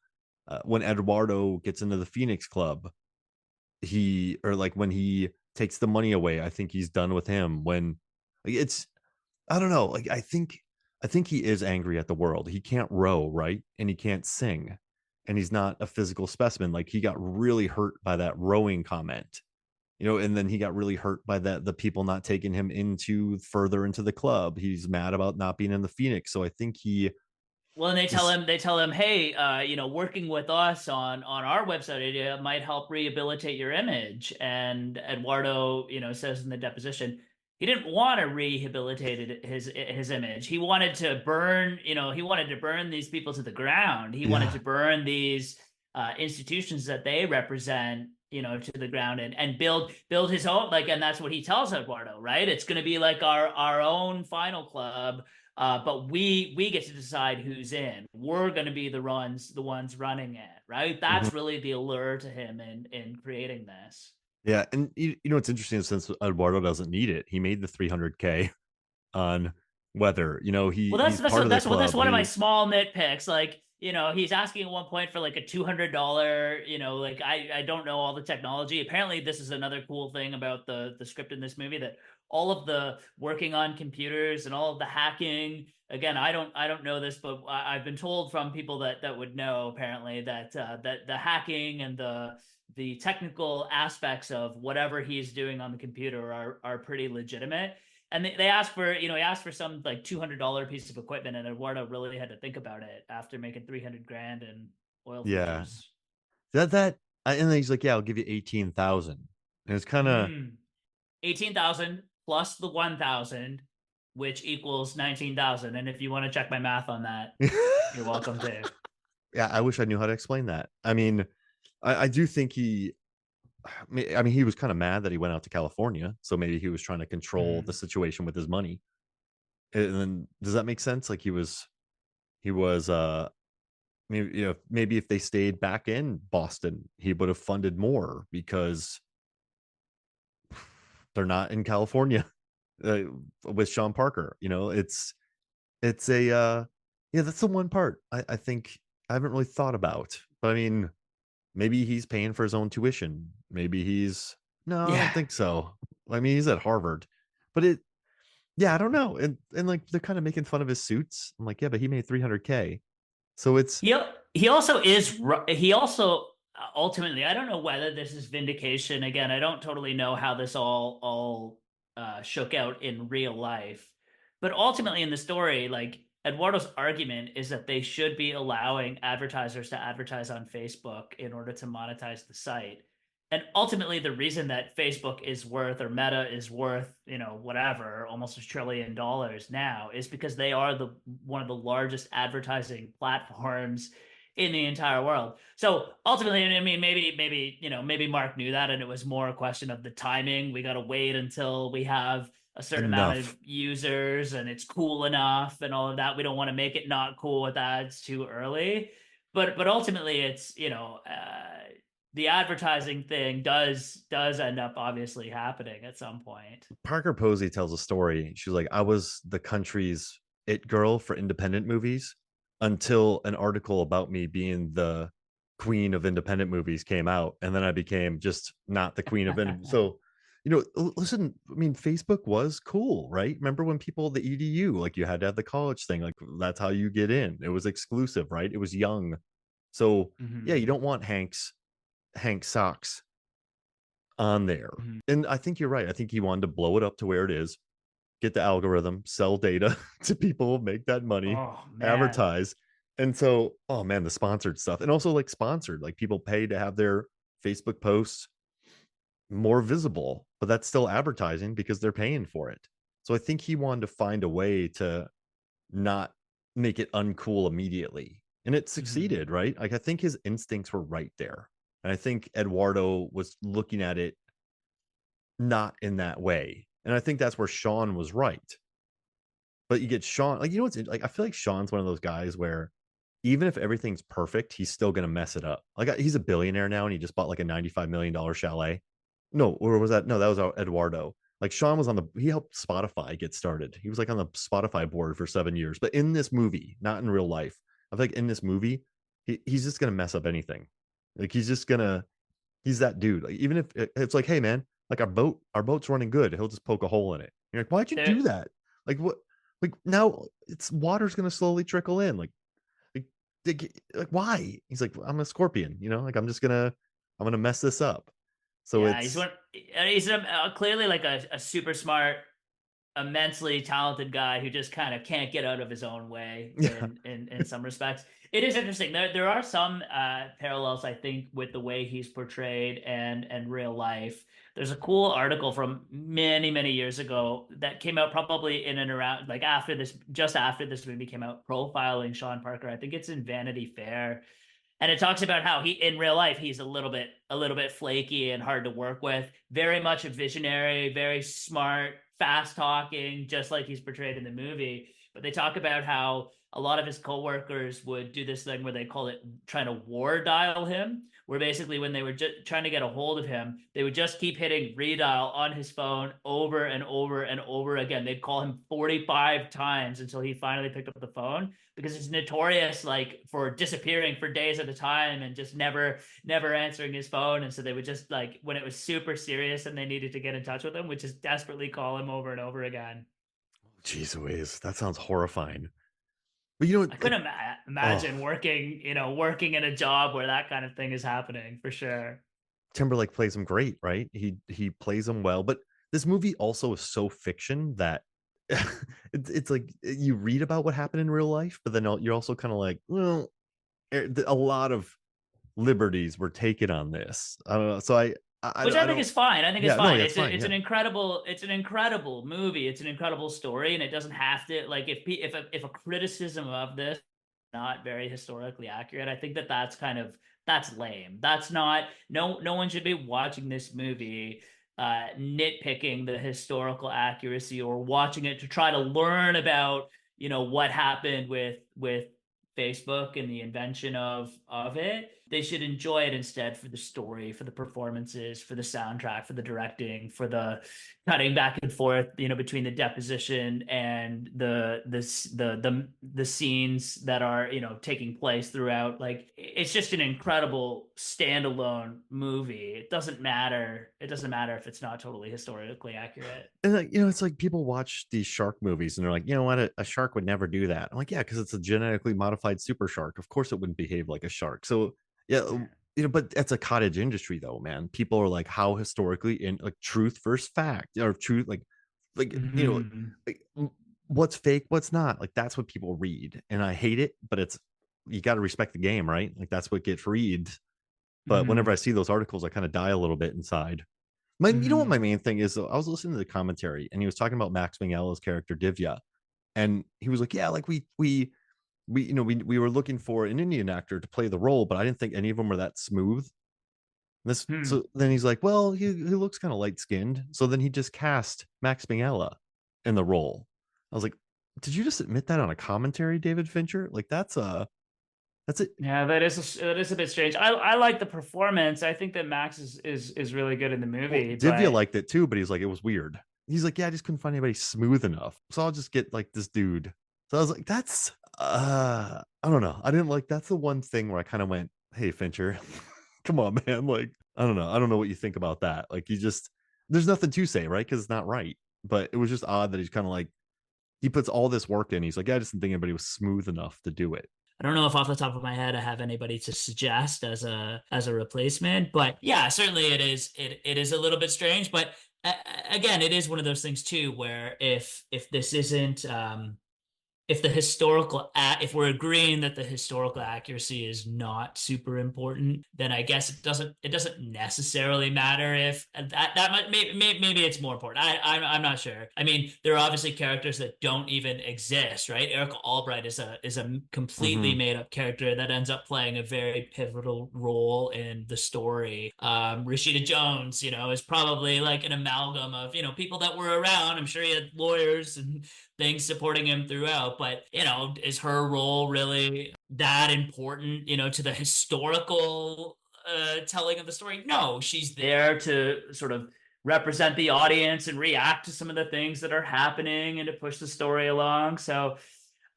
When Eduardo gets into the Phoenix Club, when he takes the money away, I think he's done with him. When like, it's I don't know, like I think he is angry at the world. He can't row, right? And he can't sing. And he's not a physical specimen. Like he got really hurt by that rowing comment. And then he got really hurt by the people not taking him into further into the club. He's mad about not being in the Phoenix. So I think he Well, and just they tell him, hey, working with us on our website idea might help rehabilitate your image. And Eduardo, says in the deposition, he didn't want to rehabilitate his image. He wanted to burn these people to the ground. He wanted yeah. to burn these institutions that they represent, to the ground, and build his own, and that's what he tells Eduardo, right? It's going to be like our own final club, but we get to decide who's in. We're going to be the ones running it, right? Mhm. That's really the allure to him in creating this. Yeah, and it's interesting since Eduardo doesn't need it. He made the 300K on weather. Well, He's part of the that's club. one of my small nitpicks. Like, he's asking at one point for like a $200. Like I don't know all the technology. Apparently, this is another cool thing about the script in this movie, that all of the working on computers and all of the hacking. Again, I don't know this, but I've been told from people that would know, apparently, that the hacking and the technical aspects of whatever he's doing on the computer are pretty legitimate. And they asked for, he asked for some like $200 piece of equipment, and Eduardo really had to think about it after making 300 grand in oil Yeah. filters. And then he's like, "Yeah, I'll give you 18,000." And it's kind of 18,000 plus the 1,000, which equals 19,000. And if you want to check my math on that, you're welcome to. Yeah, I wish I knew how to explain that. I mean, I do think I mean, he was kind of mad that he went out to California, so maybe he was trying to control the Mm. situation with his money. And then does that make sense? Like he was maybe if they stayed back in Boston, he would have funded more because they're not in California uh, with Sean Parker. It's a yeah, that's the one part I think I haven't really thought about. But I mean, maybe he's paying for his own tuition. Maybe he's no, I don't Yeah. think so. I mean, he's at Harvard. But yeah, I don't know. And like they're kind of making fun of his suits. I'm like, yeah, but he made 300K. So it's He he also is he also ultimately, I don't know whether this is vindication. Again, I don't totally know how this all shook out in real life, but ultimately in the story, like Eduardo's argument is that they should be allowing advertisers to advertise on Facebook in order to monetize the site. And ultimately, the reason that Facebook is worth, or Meta is worth, whatever, almost $1 trillion now, is because they are the one of the largest advertising platforms in the entire world. So ultimately, I mean, maybe Mark knew that, and it was more a question of the timing. We got to wait until we have a certain amount of enough. users and it's cool enough and all of that. We don't want to make it not cool with ads too early. But ultimately it's, the advertising thing does end up obviously happening at some point. Parker Posey tells a story. She's like, I was the country's it girl for independent movies until an article about me being the queen of independent movies came out. And then I became just not the queen of independent. So, listen, I mean, Facebook was cool, right? Remember when people, the EDU, like you had to have the college thing, like that's how you get in. It was exclusive, right? It was young. So, yeah, you Mhm, don't want Hank Socks on there. mhm. And I think you're right. I think he wanted to blow it up to where it is, get the algorithm, sell data to people, make that money, Oh man. advertise. And so, oh man, the sponsored stuff. And also like sponsored, like people pay to have their Facebook posts more visible, but that's still advertising because they're paying for it. So I think he wanted to find a way to not make it uncool immediately. And it Mhm, succeeded, right? Like I think his instincts were right there. And I think Eduardo was looking at it not in that way. And I think that's where Sean was right. But you get Sean, like, what's like, I feel like Sean's one of those guys where even if everything's perfect, he's still going to mess it up. Like, he's a billionaire now and he just bought like a $95 million chalet. No, or was that? No, that was Eduardo. Like, Sean was he helped Spotify get started. He was like on the Spotify board for 7 years. But in this movie, not in real life, I feel like in this movie, he's just going to mess up anything. Like, he's that dude. Like, even if it's like, hey man, like our boat's running good, he'll just poke a hole in it. You're like, why'd you there do that? Like what? Like now it's water's gonna slowly trickle in. Like, like why? He's like, I'm a scorpion, like I'm gonna mess this up. So Yeah, he's it's one. He's clearly like a super smart, immensely talented guy who just kind of can't get out of his own way yeah, in some respects. It is interesting. There are some parallels I think with the way he's portrayed and real life. There's a cool article from many years ago that came out probably in and around like after this, just after this movie came out, profiling Sean Parker. I think it's in Vanity Fair, and it talks about how he in real life he's a little bit flaky and hard to work with, very much a visionary, very smart, fast talking, just like he's portrayed in the movie. But they talk about how a lot of his coworkers would do this thing where they call it trying to war dial him, where basically when they were just trying to get a hold of him, they would just keep hitting redial on his phone over and over and over again. They'd call him 45 times until he finally picked up the phone, because he's notorious like for disappearing for days at a time and just never answering his phone. And so they would just like when it was super serious and they needed to get in touch with him, would just desperately call him over and over again. jeez Louise, that sounds horrifying. But I like, couldn't oh, imagine working in a job where that kind of thing is happening for sure. Timberlake plays him great, right? He plays him well, but this movie also is so fiction that it's like you read about what happened in real life, but then you're also kind of like, well, a lot of liberties were taken on this. I don't know. So Which I I think don't. is fine. I think it's Yeah, no, fine. that's fine. It's Yeah, an incredible movie. It's an incredible story, and it doesn't have to like if a criticism of this is not very historically accurate, I think that's kind of that's lame. That's not no one should be watching this movie nitpicking the historical accuracy or watching it to try to learn about what happened with Facebook and the invention of it. They should enjoy it instead for the story, for the performances, for the soundtrack, for the directing, for the cutting back and forth, between the deposition and the scenes that are, taking place throughout. Like it's just an incredible standalone movie. It doesn't matter. It doesn't matter if it's not totally historically accurate. and like, it's like people watch these shark movies and they're like, you know what, a shark would never do that. I'm like, yeah, because it's a genetically modified super shark. Of course, it wouldn't behave like a shark. So yeah, Yeah. but that's a cottage industry, though, man. People are like, how historically in like truth versus fact or truth, like Mhm. like what's fake, what's not. Like that's what people read, and I hate it. But it's you got to respect the game, right? Like that's what gets read. But whenever I Mhm. see those articles, I kind of die a little bit inside. You know what my Mhm. main thing is? Though? I was listening to the commentary, and he was talking about Max Minghell's character Divya, and he was like, "Yeah, like we were looking for an Indian actor to play the role, but I didn't think any of them were that smooth." Hmm. So then he's like, "Well, he looks kind of light skinned." So then he just cast Max Minghella, in the role. I was like, did you just admit that on a commentary, David Fincher? Like that's it. Yeah, that is a bit strange. I like the performance. I think that Max is really good in the Well, movie, Divya but liked it too, but he's like, it was weird. He's like, yeah, I just couldn't find anybody smooth enough. So I'll just get like this dude. So I was like, that's I don't know. I didn't like that's the one thing where I kind of went, hey Fincher, come on, man. Like, I don't know. I don't know what you think about that. Like you just there's nothing to say, right? Because it's not right. But it was just odd that he's kind of like he puts all this work in. He's like, yeah, I just didn't think anybody was smooth enough to do it. I don't know if off the top of my head I have anybody to suggest as a replacement, but yeah, certainly it is a little bit strange. But again, it is one of those things too where if this isn't if the if we're agreeing that the historical accuracy is not super important, then I guess it doesn't necessarily matter if that might maybe it's more important. I'm not sure. I mean, there are obviously characters that don't even exist, right? Eric Albright is a completely Mm-hmm. made up character that ends up playing a very pivotal role in the story. Rashida Jones, is probably like an amalgam of people that were around. I'm sure he had lawyers and things supporting him throughout. But, is her role really that important, to the historical telling of the story? No, she's there to sort of represent the audience and react to some of the things that are happening and to push the story along. So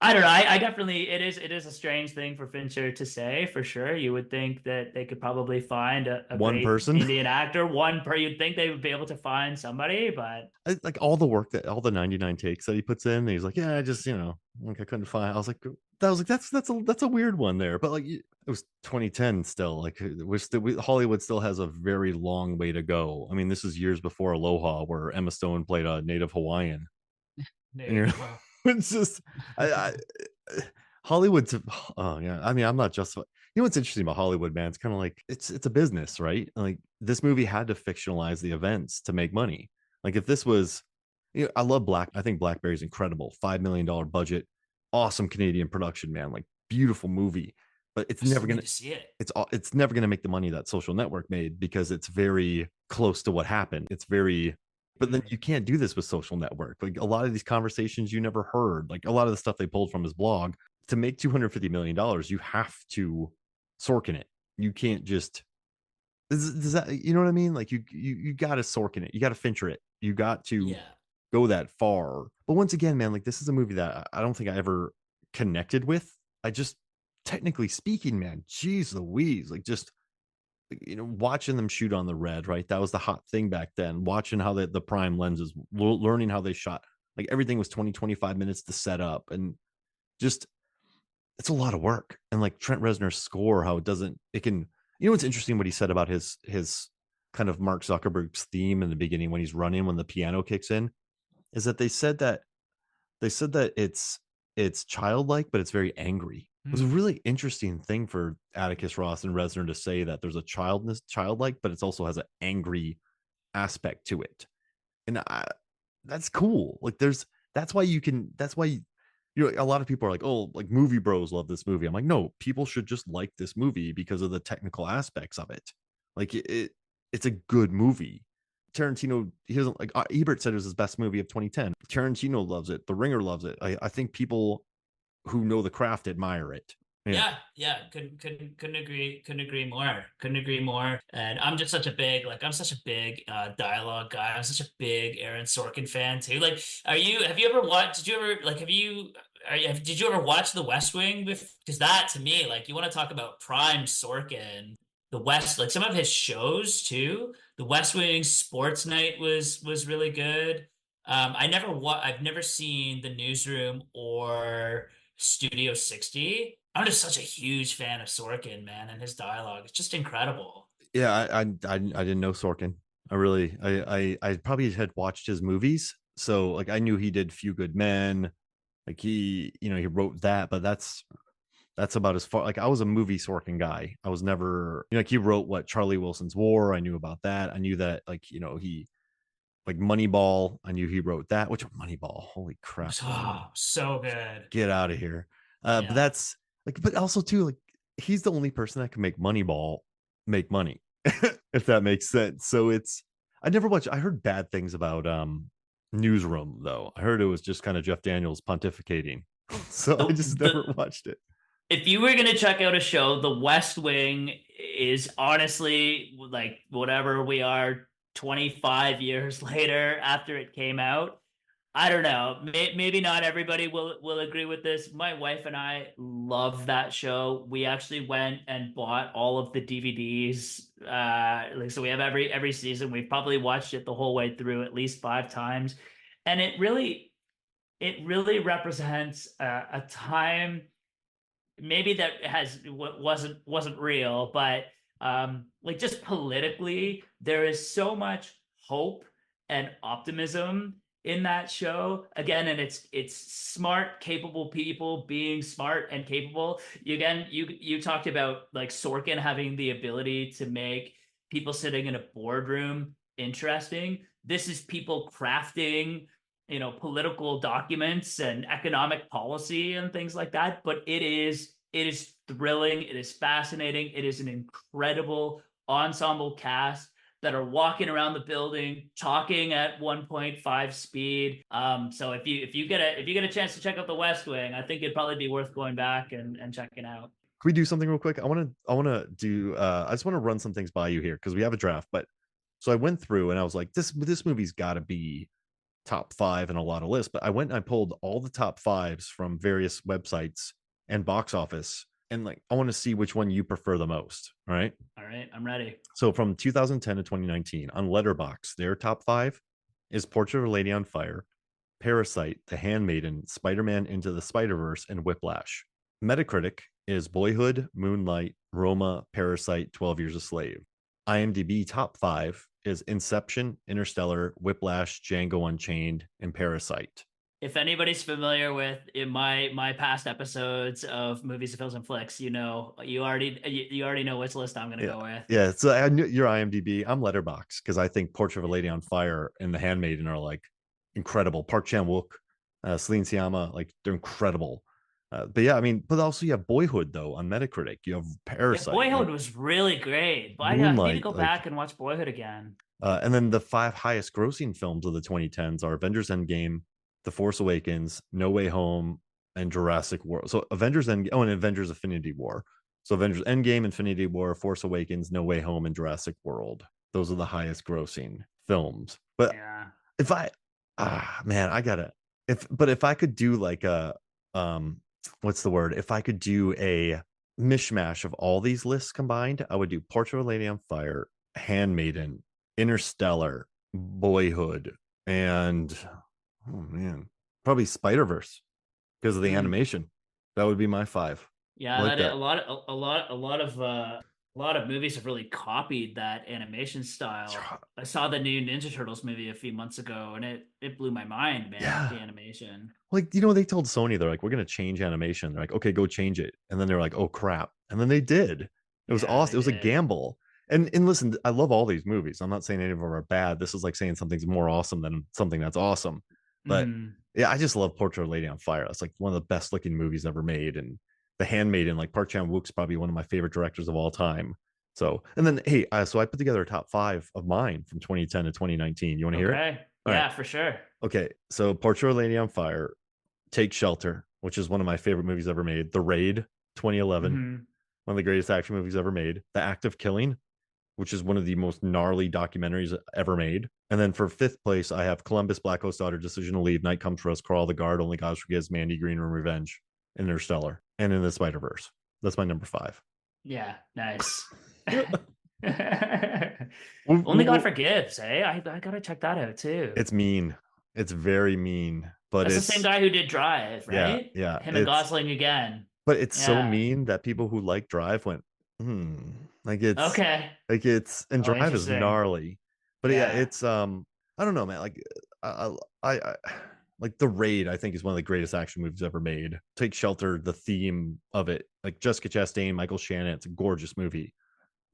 I don't know. I definitely it is a strange thing for Fincher to say for sure. You would think that they could probably find a One great person. Indian actor, one per you'd think they would be able to find somebody, but Like all the work that all the 99 takes that he puts in, he's like, yeah, I just like I couldn't find. I was like, that's a weird one there, but like it was 2010 still. Like Hollywood still has a very long way to go. I mean, this is years before Aloha, where Emma Stone played a native Hawaiian, there and you you're go. it's just I Hollywood's oh yeah. I mean, I'm not just what's interesting about Hollywood, man. It's kind of like it's a business, right? Like this movie had to fictionalize the events to make money. Like if this was I love I think Blackberry's incredible. $5 million budget, awesome Canadian production, man. Like beautiful movie. But I still need to see it. it's never gonna make the money that Social Network made because it's very close to what happened. It's very but then Mm. you can't do this with Social Network. Like a lot of these conversations you never heard, like a lot of the stuff they pulled from his blog. To make $250 million, you have to Sorkin it. You can't just does that you know what I mean? Like you got to Sorkin it. You got to Fincher it. You got to Yeah. go that far. But once again, man, like this is a movie that I don't think I ever connected with. I just technically speaking, man, geez Louise, like just watching them shoot on the red, right? That was the hot thing back then. Watching how the prime lenses, learning how they shot, like everything was 20-25 minutes to set up, and just it's a lot of work. And like Trent Reznor's score, how it doesn't, it can, what's interesting what he said about his kind of Mark Zuckerberg's theme in the beginning when he's running when the piano kicks in, is that they said that it's childlike, but it's very angry. It was a Mm. really interesting thing for Atticus Ross and Reznor to say that there's a childlike, but it also has an angry aspect to it, and that's cool. Like that's why a lot of people are like, oh, like movie bros love this movie. I'm like, no, people should just like this movie because of the technical aspects of it. Like it's a good movie. Tarantino, he doesn't like Ebert said it was his best movie of 2010. Tarantino loves it. The Ringer loves it. I think people who know the craft admire it. Yeah. Yeah. Couldn't agree more. Couldn't agree more. And I'm such a big dialogue guy. I'm such a big Aaron Sorkin fan too. Like, have you ever watched, did you ever, like, did you ever watch The West Wing? Because that to me, like, you want to talk about prime Sorkin, like some of his shows too. The West Wing Sports Night was really good. I've never seen The Newsroom or Studio 60. I'm just such a huge fan of Sorkin, man, and his dialogue. It's just incredible. Yeah, I didn't know Sorkin. I really I probably had watched his movies. So like I knew he did Few Good Men. Like he wrote that, but that's about as far. Like I was a movie Sorkin guy. I was never like he wrote what Charlie Wilson's War. I knew about that. I knew that he like Moneyball. I knew he wrote that. Which Moneyball? Holy crap! So good. Get out of here. But Yeah. that's like, but also too like he's the only person that can make Moneyball make money, if that makes sense. So it's I never watched. I heard bad things about Newsroom, though. I heard it was just kind of Jeff Daniels pontificating. So I just never The watched it. if you were gonna check out a show, The West Wing is honestly like whatever we are 25 years later after it came out. I don't know. Maybe not everybody will agree with this. My wife and I love that show. We actually went and bought all of the DVDs. Like so, we have every season. We've probably watched it the whole way through at least 5 times, and it really represents a time maybe that wasn't real, but like just politically, there is so much hope and optimism in that show again, and it's smart, capable people being smart and capable. You talked about like Sorkin having the ability to make people sitting in a boardroom interesting. This is people crafting political documents and economic policy and things like that, but it is thrilling, it is fascinating, it is an incredible ensemble cast that are walking around the building talking at 1.5 speed. So if you get a chance to check out The West Wing, I think it'd probably be worth going back and checking out. Can we do something real quick? I want to do I just want to run some things by you here because we have a draft. But so I went through and I was like, this movie's got to be top 5 in a lot of lists. But I went and I pulled all the top 5s from various websites and box office, and like I want to see which one you prefer the most. All right. All right, I'm ready. So from 2010 to 2019 on Letterboxd, their top 5 is Portrait of a Lady on Fire, Parasite, The Handmaiden, Spider-Man Into the Spider-Verse, and Whiplash. Metacritic is Boyhood, Moonlight, Roma, Parasite, 12 Years a Slave. IMDb top 5 is Inception, Interstellar, Whiplash, Django Unchained, and Parasite. If anybody's familiar with in my past episodes of movies, films, and flicks, you already know which list I'm gonna go with. Yeah, so I knew your IMDb. I'm Letterboxd because I think Portrait of a Lady on Fire and The Handmaiden are like incredible. Park Chan Wook, Celine Sciamma, like they're incredible. But yeah, I mean, but also you have Boyhood though on Metacritic. You have Parasite, Boyhood was really great, but I need to Moonlight, go like, back and watch Boyhood again. and then the 5 highest grossing films of the 2010s are Avengers Endgame, The Force Awakens, No Way Home, and Jurassic World. So Avengers Endgame, and Avengers Infinity War. So Avengers Endgame, Infinity War, Force Awakens, No Way Home, and Jurassic World. Those are the highest grossing films. But Yeah. if I man, I gotta if I could do like a what's the word? If I could do a mishmash of all these lists combined, I would do Portrait of a Lady on Fire, Handmaiden, Interstellar, Boyhood, and oh man, probably Spider-Verse because of the animation. That would be my 5. Yeah, I like that. a lot of movies have really copied that animation style. I saw the new Ninja Turtles movie a few months ago, and it blew my mind, man. Yeah. The animation. Like, they told Sony, they're like, we're going to change animation. They're like, okay, go change it. And then they're like, oh crap. And then they did. It was Yeah, awesome. they It was a did. gamble. And listen, I love all these movies. I'm not saying any of them are bad. This is like saying something's more awesome than something that's awesome. But yeah, I just love Portrait of a Lady on Fire. It's like one of the best looking movies ever made. And The Handmaiden, like Park Chan Wook's probably one of my favorite directors of all time. So, and then hey, so I put together a top 5 of mine from 2010 to 2019. You want to hear it? Okay. All Yeah, right. for sure. Okay, so Portrait of a Lady on Fire, Take Shelter, which is one of my favorite movies ever made. The Raid, 2011, one of the greatest action movies ever made. The Act of Killing, which is one of the most gnarly documentaries ever made. And then for 5th place, I have Columbus, Black Hole Daughter, Decision to Leave, Night Comes for Us, Crawl, The Guard, Only God Forgives, Mandy, Green Room, Revenge, Interstellar, and In the Spider-Verse. That's my number 5. Yeah, nice. Only God Forgives, eh? I gotta check that out too. It's mean. It's very mean, but That's it's the same guy who did Drive, right? Yeah. Him and Gosling again. But it's so Yeah. mean that people who like Drive went, like it's Okay. like it's and Oh, Drive is interesting. gnarly. But yeah, Yeah. it's I don't know, man. Like I like The Raid, I think is one of the greatest action movies ever made. Take Shelter, the theme of it, like Jessica Chastain, Michael Shannon, it's a gorgeous movie.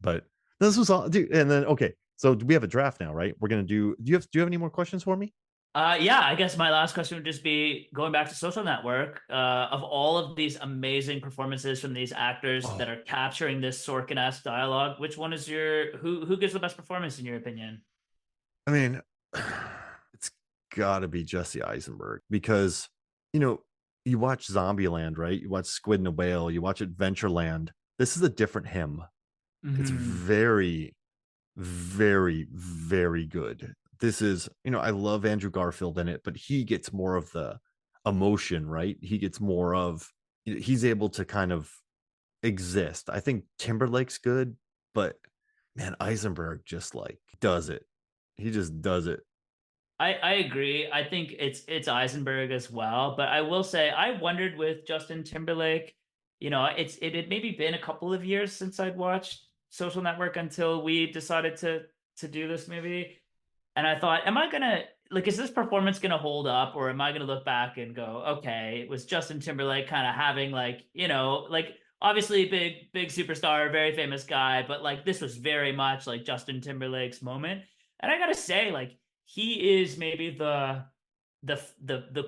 But this was all, dude. And then okay, so we have a draft now, right? We're gonna do. Do you have any more questions for me? Yeah, I guess my last question would just be going back to Social Network. Of all of these amazing performances from these actors that are capturing this Sorkin-esque dialogue, which one is who gives the best performance in your opinion? I mean, gotta be Jesse Eisenberg because, you know, you watch Zombieland, right? You watch Squid and a Whale, you watch Adventureland. This is a different him. It's Mhm. very, very, very good. This is, I love Andrew Garfield in it, but he gets more of the emotion, right? He gets more of, he's able to kind of exist. I think Timberlake's good, but man, Eisenberg just like does it. He just does it. I agree. I think it's Eisenberg as well, but I will say I wondered with Justin Timberlake. It had maybe been a couple of years since I'd watched Social Network until we decided to do this movie, and I thought, am I gonna like, is this performance gonna hold up, or am I gonna look back and go, okay, it was Justin Timberlake kind of having like, like obviously big superstar, very famous guy, but like this was very much like Justin Timberlake's moment, and I gotta say, like he is maybe the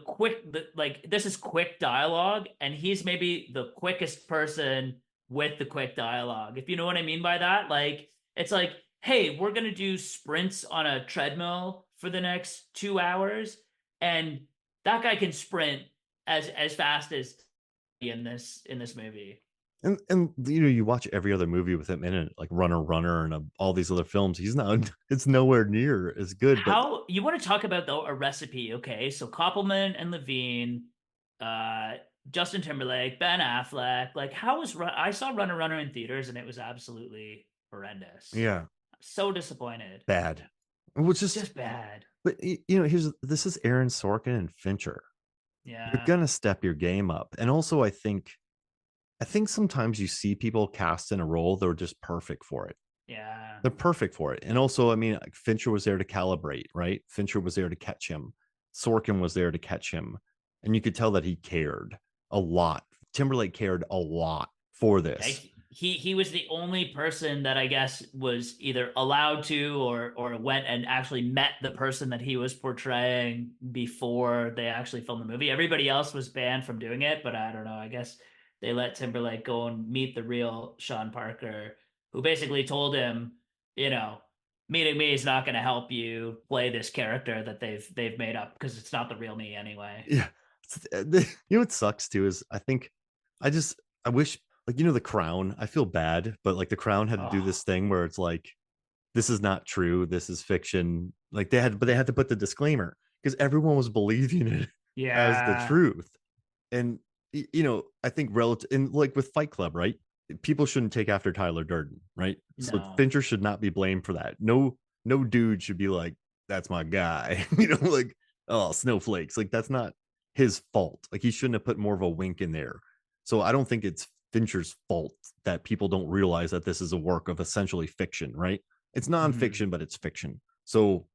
quick like this is quick dialogue, and he's maybe the quickest person with the quick dialogue, if you know what I mean by that. Like it's like, hey, we're gonna do sprints on a treadmill for the next 2 hours, and that guy can sprint as fast as in this movie. And you watch every other movie with him in it, like Runner and all these other films. He's not. It's nowhere near as good. But How you want to talk about though a recipe? Okay, so Koppelman and Levine, uh, Justin Timberlake, Ben Affleck. Like, how was I saw Runner in theaters and it was absolutely horrendous. yeah, So disappointed. bad. Which is, Just bad. but here's this is Aaron Sorkin and Fincher. You're Yeah. gonna step your game up, and also I think sometimes you see people cast in a role they're just perfect for it. Yeah. They're perfect for it. And also, I mean, like, Fincher was there to calibrate, right? Fincher was there to catch him. Sorkin was there to catch him. And you could tell that he cared a lot. Timberlake cared a lot for Yeah, this. he was the only person that I guess was either allowed to or went and actually met the person that he was portraying before they actually filmed the movie. Everybody else was banned from doing it, but I don't know. I guess they let Timberlake go and meet the real Sean Parker, who basically told him, you know, meeting me is not going to help you play this character that they've made up, because it's not the real me anyway. Yeah. What sucks too is I wish, like, The Crown. I feel bad, but like The Crown had to do Oh, this thing where it's like, this is not true. This is fiction. Like they had to put the disclaimer because everyone was believing it as the yeah. truth. And I think relative, and like with Fight Club, right? People shouldn't take after Tyler Durden, right? So No. Fincher should not be blamed for that. No dude should be like, that's my guy. Like, oh, snowflakes. Like, that's not his fault. Like, he shouldn't have put more of a wink in there. So I don't think it's Fincher's fault that people don't realize that this is a work of essentially fiction, right? It's Mhm. nonfiction, but it's fiction. So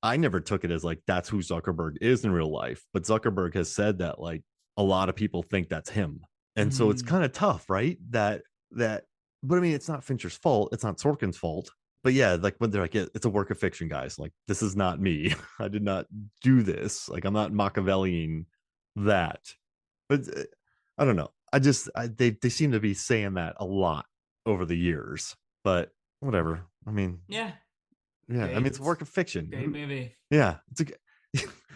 I never took it as like that's who Zuckerberg is in real life. But Zuckerberg has said that like a lot of people think that's him. And so it's Mhm. kind of tough, right? That but I mean it's not Fincher's fault, it's not Sorkin's fault. But yeah, like when they're like, it's a work of fiction, guys. Like, this is not me. I did not do this. Like, I'm not Machiavellian that. But I don't know. They seem to be saying that a lot over the years. But whatever. I mean, Yeah. yeah, I mean, Great. it's a work of fiction. Great movie. Yeah, it's a.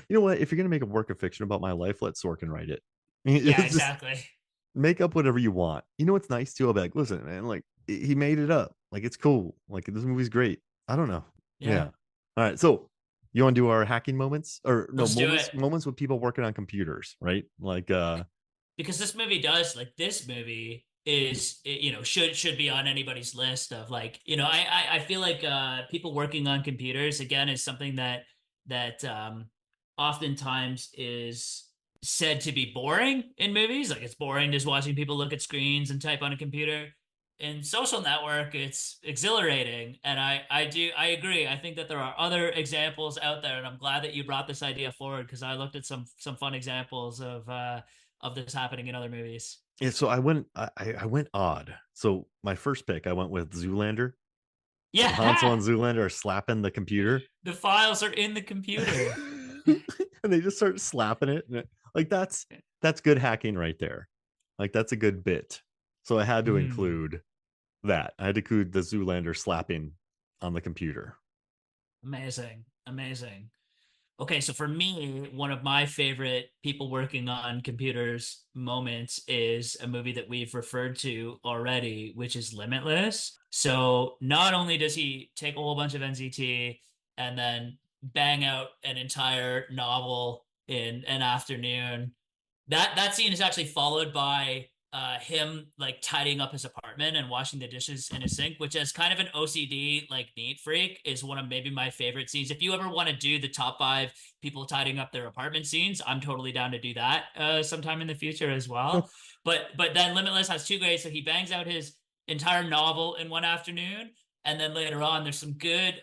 You know what? If you're gonna make a work of fiction about my life, let Sorkin write it. I mean, Yeah, it's just exactly. make up whatever you want. You know what's nice too? I'll be like, listen, man, like he made it up. Like, it's cool. Like, this movie's great. I don't know. Yeah. Yeah. All right. So you want to do our hacking moments, or no, Let's do moments it. moments with people working on computers, right? Like, Because this movie does, like, this movie is, should be on anybody's list of, like, I feel like people working on computers, again, is something that oftentimes is said to be boring in movies. Like, it's boring just watching people look at screens and type on a computer. In Social Network, it's exhilarating, and I agree. I think that there are other examples out there, and I'm glad that you brought this idea forward, because I looked at some fun examples of this happening in other movies. yeah. So I went odd. So my first pick, I went with Zoolander. When Hansel Yeah, and Zoolander are slapping the computer, the files are in the computer. and they just start slapping it. Like, that's good hacking right there. Like, that's a good bit. So I had to Mm, include that. I had to include the Zoolander slapping on the computer. amazing, amazing. Okay, so for me, one of my favorite people working on computers moments is a movie that we've referred to already, which is Limitless. So not only does he take a whole bunch of NZT and then bang out an entire novel in an afternoon, that scene is actually followed by him like tidying up his apartment and washing the dishes in a sink, which as kind of an OCD like neat freak is one of maybe my favorite scenes. If you ever want to do the top 5 people tidying up their apartment scenes, I'm totally down to do that sometime in the future as well. But then Limitless has 2 grades, so he bangs out his entire novel in one afternoon, and then later on there's some good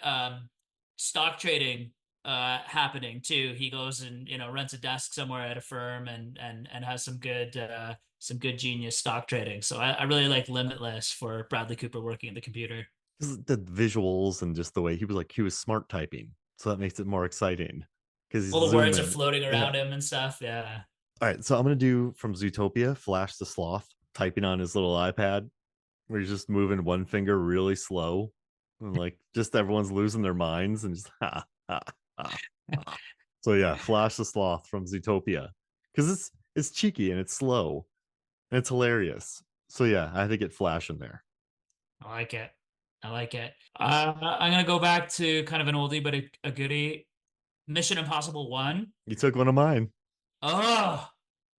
stock trading happening too. He goes and rents a desk somewhere at a firm and has some good genius stock trading. So I really like Limitless for Bradley Cooper working at the computer. 'Cause the visuals and just the way he was smart typing, so that makes it more exciting because he's All the words are zooming. floating Yeah. around him and stuff. Yeah. All right, so I'm gonna do from Zootopia, Flash the Sloth typing on his little iPad, where he's just moving one finger really slow, and like just everyone's losing their minds and just ha ha ha. Ha. So yeah, Flash the Sloth from Zootopia, because it's cheeky and it's slow and it's hilarious. So yeah, I had to get Flash in there. I like it. I like it. I'm gonna go back to kind of an oldie but a goodie. Mission Impossible 1. You took one of mine. Oh,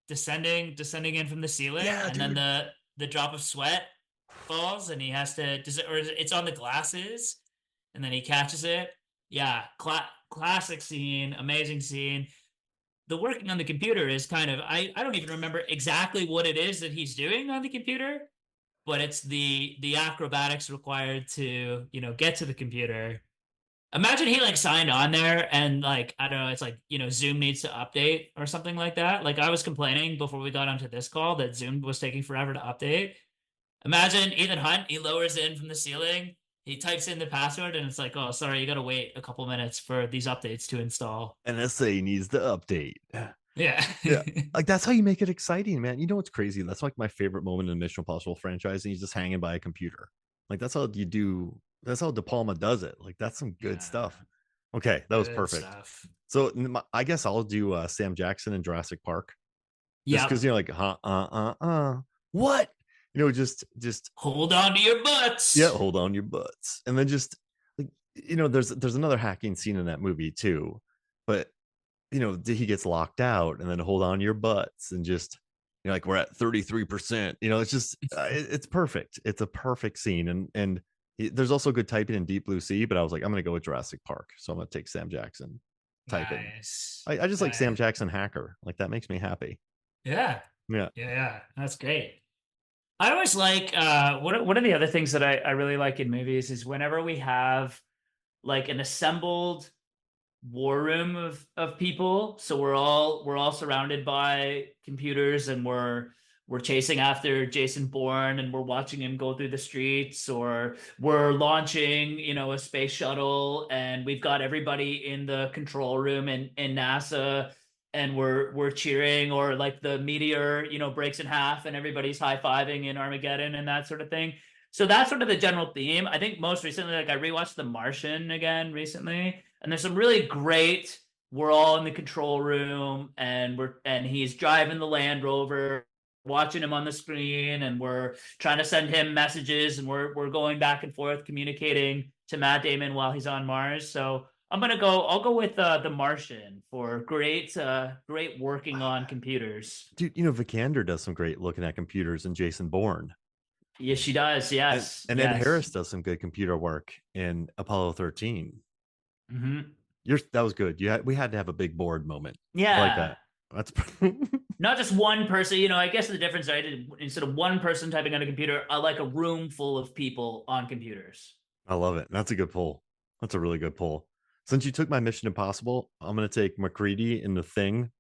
descending in from the ceiling, Yeah, and then dude. the drop of sweat falls, and he has to does it or it's on the glasses, and then he catches it. Yeah, classic scene, amazing scene. The working on the computer is kind of I don't even remember exactly what it is that he's doing on the computer, but it's the acrobatics required to get to the computer. Imagine he like signed on there and like I don't know, it's like Zoom needs to update or something like that. Like I was complaining before we got onto this call that Zoom was taking forever to update. Imagine Ethan Hunt, he lowers in from the ceiling, he types in the password, and it's like, oh, sorry, you got to wait a couple minutes for these updates to install. NSA needs to update. Yeah. Yeah. Like that's how you make it exciting, man. You know what's crazy? That's like my favorite moment in the Mission Impossible franchise, and he's just hanging by a computer. Like that's how you do. That's how De Palma does it. Like that's some good stuff. Okay, that was Good perfect. stuff. So I guess I'll do Sam Jackson in Jurassic Park, just because Yep. like what just Hold on to your butts. yeah, hold on your butts, and then just like there's another hacking scene in that movie too, but he gets locked out and then hold on to your butts and just like we're at 33%. It's just it's perfect. It's a perfect scene, and there's also good typing in Deep Blue Sea, but I was like, I'm gonna go with Jurassic Park, so I'm gonna take Sam Jackson typing. Nice. I just like Sam Nice. Jackson hacker, like that makes me happy. Yeah. Yeah. Yeah. That's great. I always One of the other things that I really like in movies is whenever we have like an assembled war room of people, so we're all surrounded by computers, and we're chasing after Jason Bourne, and we're watching him go through the streets, or we're launching a space shuttle, and we've got everybody in the control room in NASA, and we're cheering, or like the meteor breaks in half and everybody's high-fiving in Armageddon and that sort of thing. So that's sort of the general theme. I think most recently, like I rewatched The Martian again recently, and there's some really great. We're all in the control room, and he's driving the Land Rover, watching him on the screen, and we're trying to send him messages, and we're going back and forth communicating to Matt Damon while he's on Mars. So I'll go with The Martian for great working on computers. Dude, Vikander does some great looking at computers in Jason Bourne. Yes, she does. Yes, And Ed yes. Harris does some good computer work in Apollo 13. Mm-hmm. That was good. We had to have a big board moment. I like Yeah. that. That's Not just one person. I guess the difference, right? Instead of one person typing on a computer, I like a room full of people on computers. I love it. That's a good pull. That's a really good pull. Since you took my Mission Impossible, I'm gonna take McCready in The Thing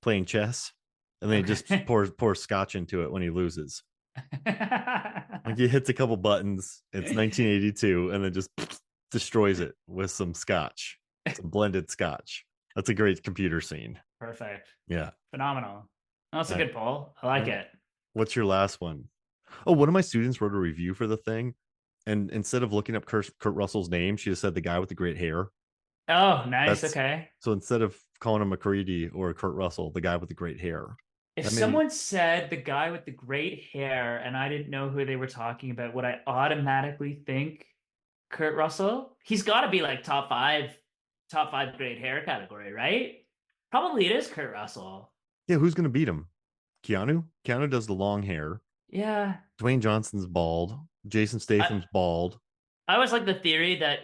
playing chess, and then he just Okay. pours scotch into it when he loses. Like he hits a couple buttons. It's 1982, and then just destroys it with some scotch, some blended scotch. That's a great computer scene. Perfect. Yeah. Phenomenal. That's a Right. good poll. I like Right. it. What's your last one? Oh, one of my students wrote a review for The Thing, and instead of looking up Kurt Russell's name, she just said the guy with the great hair. Oh, nice. That's Okay. so instead of calling him McCready or Kurt Russell, the guy with the great hair. If That made me someone said the guy with the great hair and I didn't know who they were talking about, would I automatically think Kurt Russell? He's got to be like top five great hair category, right? Probably it is Kurt Russell. yeah, who's gonna beat him? Keanu? Keanu does the long hair. Yeah. Dwayne Johnson's bald. Jason I, Statham's bald. I always like the theory that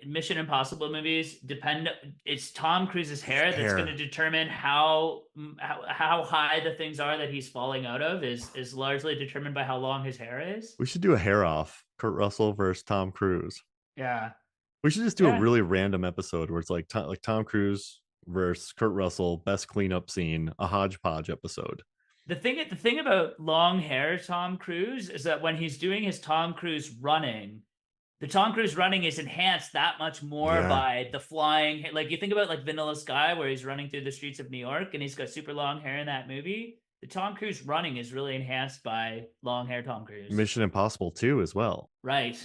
Mission Impossible movies depend. It's Tom Cruise's hair that's going to Hair. determine how high the things are that he's falling out of is largely determined by how long his hair is. We should do a hair off. Kurt Russell versus Tom Cruise. Yeah, We should just do a yeah. really random episode where it's like Tom Cruise versus Kurt Russell, best cleanup scene, a hodgepodge episode. The thing about long hair Tom Cruise is that when he's doing his Tom Cruise running, the Tom Cruise running is enhanced that much more Yeah. by the flying. Like you think about like Vanilla Sky, where he's running through the streets of New York and he's got super long hair in that movie. The Tom Cruise running is really enhanced by long hair Tom Cruise. Mission Impossible 2 as well. Right.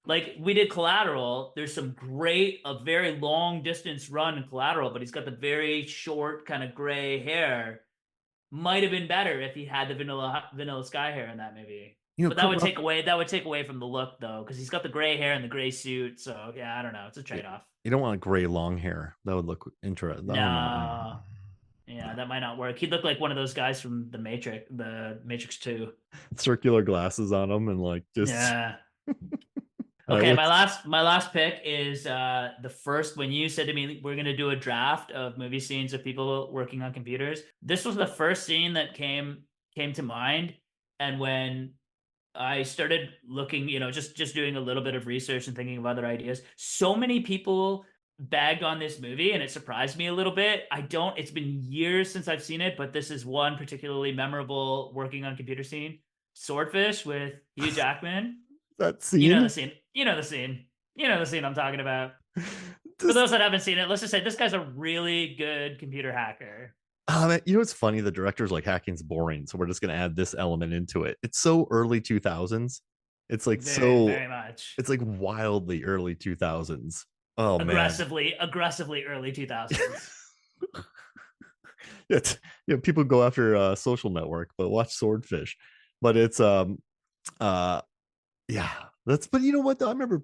Like we did Collateral. There's some great, a very long distance run in Collateral, but he's got the very short kind of gray hair. Might have been better if he had the Vanilla Sky hair in that movie. You know, But that would take away from the look though, because he's got the gray hair and the gray suit. So yeah, I don't know. It's a trade off. You don't want gray long hair. That would look interesting. No. Yeah, that might not work. He'd look like one of those guys from the Matrix 2. Circular glasses on him and like just Yeah. All Okay, right, my last pick is the first when you said to me we're gonna do a draft of movie scenes of people working on computers. This was the first scene that came to mind, and when I started looking, just doing a little bit of research and thinking of other ideas, so many people bagged on this movie, and it surprised me a little bit. It's been years since I've seen it, but this is one particularly memorable working on computer scene. Swordfish with Hugh Jackman. that scene. You know the scene. You know the scene. You know the scene I'm talking about. For those that haven't seen it, let's just say this guy's a really good computer hacker. You know what's funny? The director's like hacking's boring, so we're just gonna add this element into it. It's so early 2000s. It's like Very, so. very much. It's like wildly early 2000s. Oh man. Aggressively early 2000s. It's people go after Social Network, but watch Swordfish. But it's yeah. But you know what? Though? I remember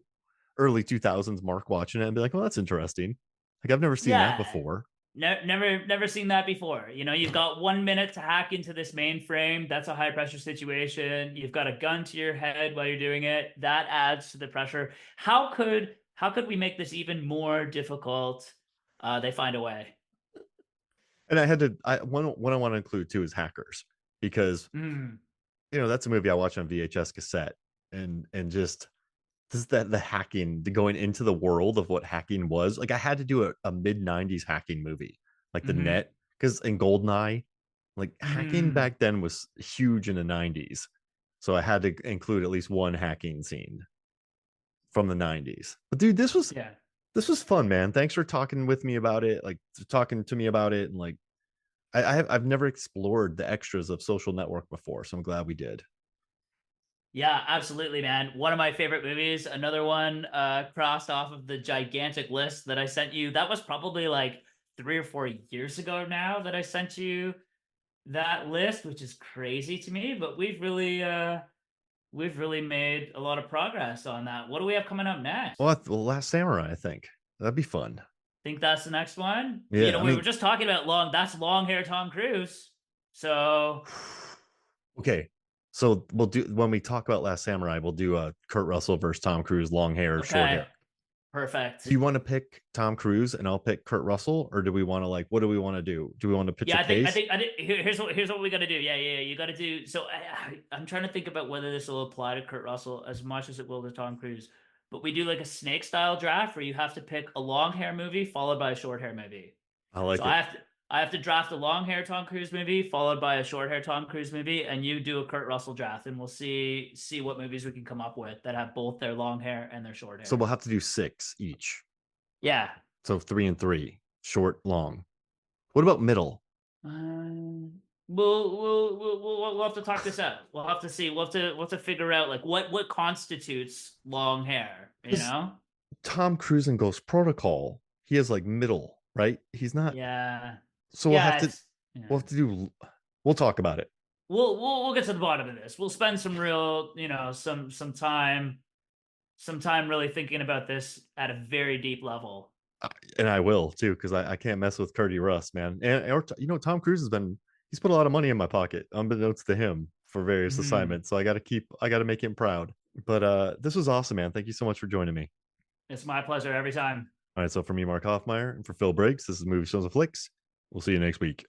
early 2000s Mark watching it and be like, well, that's interesting. Like I've never seen that Yeah. before. Never seen that before. You've got 1 minute to hack into this mainframe. That's a high pressure situation. You've got a gun to your head while you're doing it. That adds to the pressure. How could we make this even more difficult? They find a way. And one I want to include too is Hackers, because that's a movie I watched on VHS cassette, and just this the hacking, going into the world of what hacking was. Like I had to do a mid-90s hacking movie, like the net, because in Goldeneye, like hacking back then was huge in the 90s. So I had to include at least one hacking scene from the 90s. But dude, this was fun, man. Thanks for talking with me about it, like talking to me about it, and like I've never explored the extras of Social Network before, so I'm glad we did. Yeah, absolutely, man. One of my favorite movies. Another one crossed off of the gigantic list that I sent you. That was probably like 3 or 4 years ago now that I sent you that list, which is crazy to me. But we've really made a lot of progress on that. What do we have coming up next? Well, Last Samurai, I think that'd be fun. Think that's the next one? Yeah, we were just talking about long hair Tom Cruise. So okay. So we'll do, when we talk about Last Samurai, we'll do a Kurt Russell versus Tom Cruise, long hair, short hair. Perfect. Do you want to pick Tom Cruise and I'll pick Kurt Russell, or do we want to what do we want to do? Do we want to pitch a case? I think here's what we got to do. Yeah. You got to do. So I'm trying to think about whether this will apply to Kurt Russell as much as it will to Tom Cruise. But we do like a snake style draft where you have to pick a long hair movie followed by a short hair movie. I like so it. I have to draft a long hair Tom Cruise movie followed by a short hair Tom Cruise movie, and you do a Kurt Russell draft, and we'll see what movies we can come up with that have both their long hair and their short hair. So we'll have to do 6 each. Yeah. So 3 and 3, short, long. What about middle? We'll have to talk this out. We'll have to see. We'll have to figure out like what constitutes long hair. Tom Cruise in Ghost Protocol he is like middle, right? He's not. Yeah. So Yeah, it's we'll have to do. We'll talk about it. We'll get to the bottom of this. We'll spend some real, some time really thinking about this at a very deep level. And I will too, because I can't mess with Curdy Russ, man. Tom Cruise he's put a lot of money in my pocket, unbeknownst to him, for various Mhm. assignments. So I gotta make him proud. But this was awesome, man. Thank you so much for joining me. It's my pleasure every time. All right, so for me, Mark Hoffmeyer, and for Phil Briggs, this is Movie Shows and Flicks. We'll see you next week.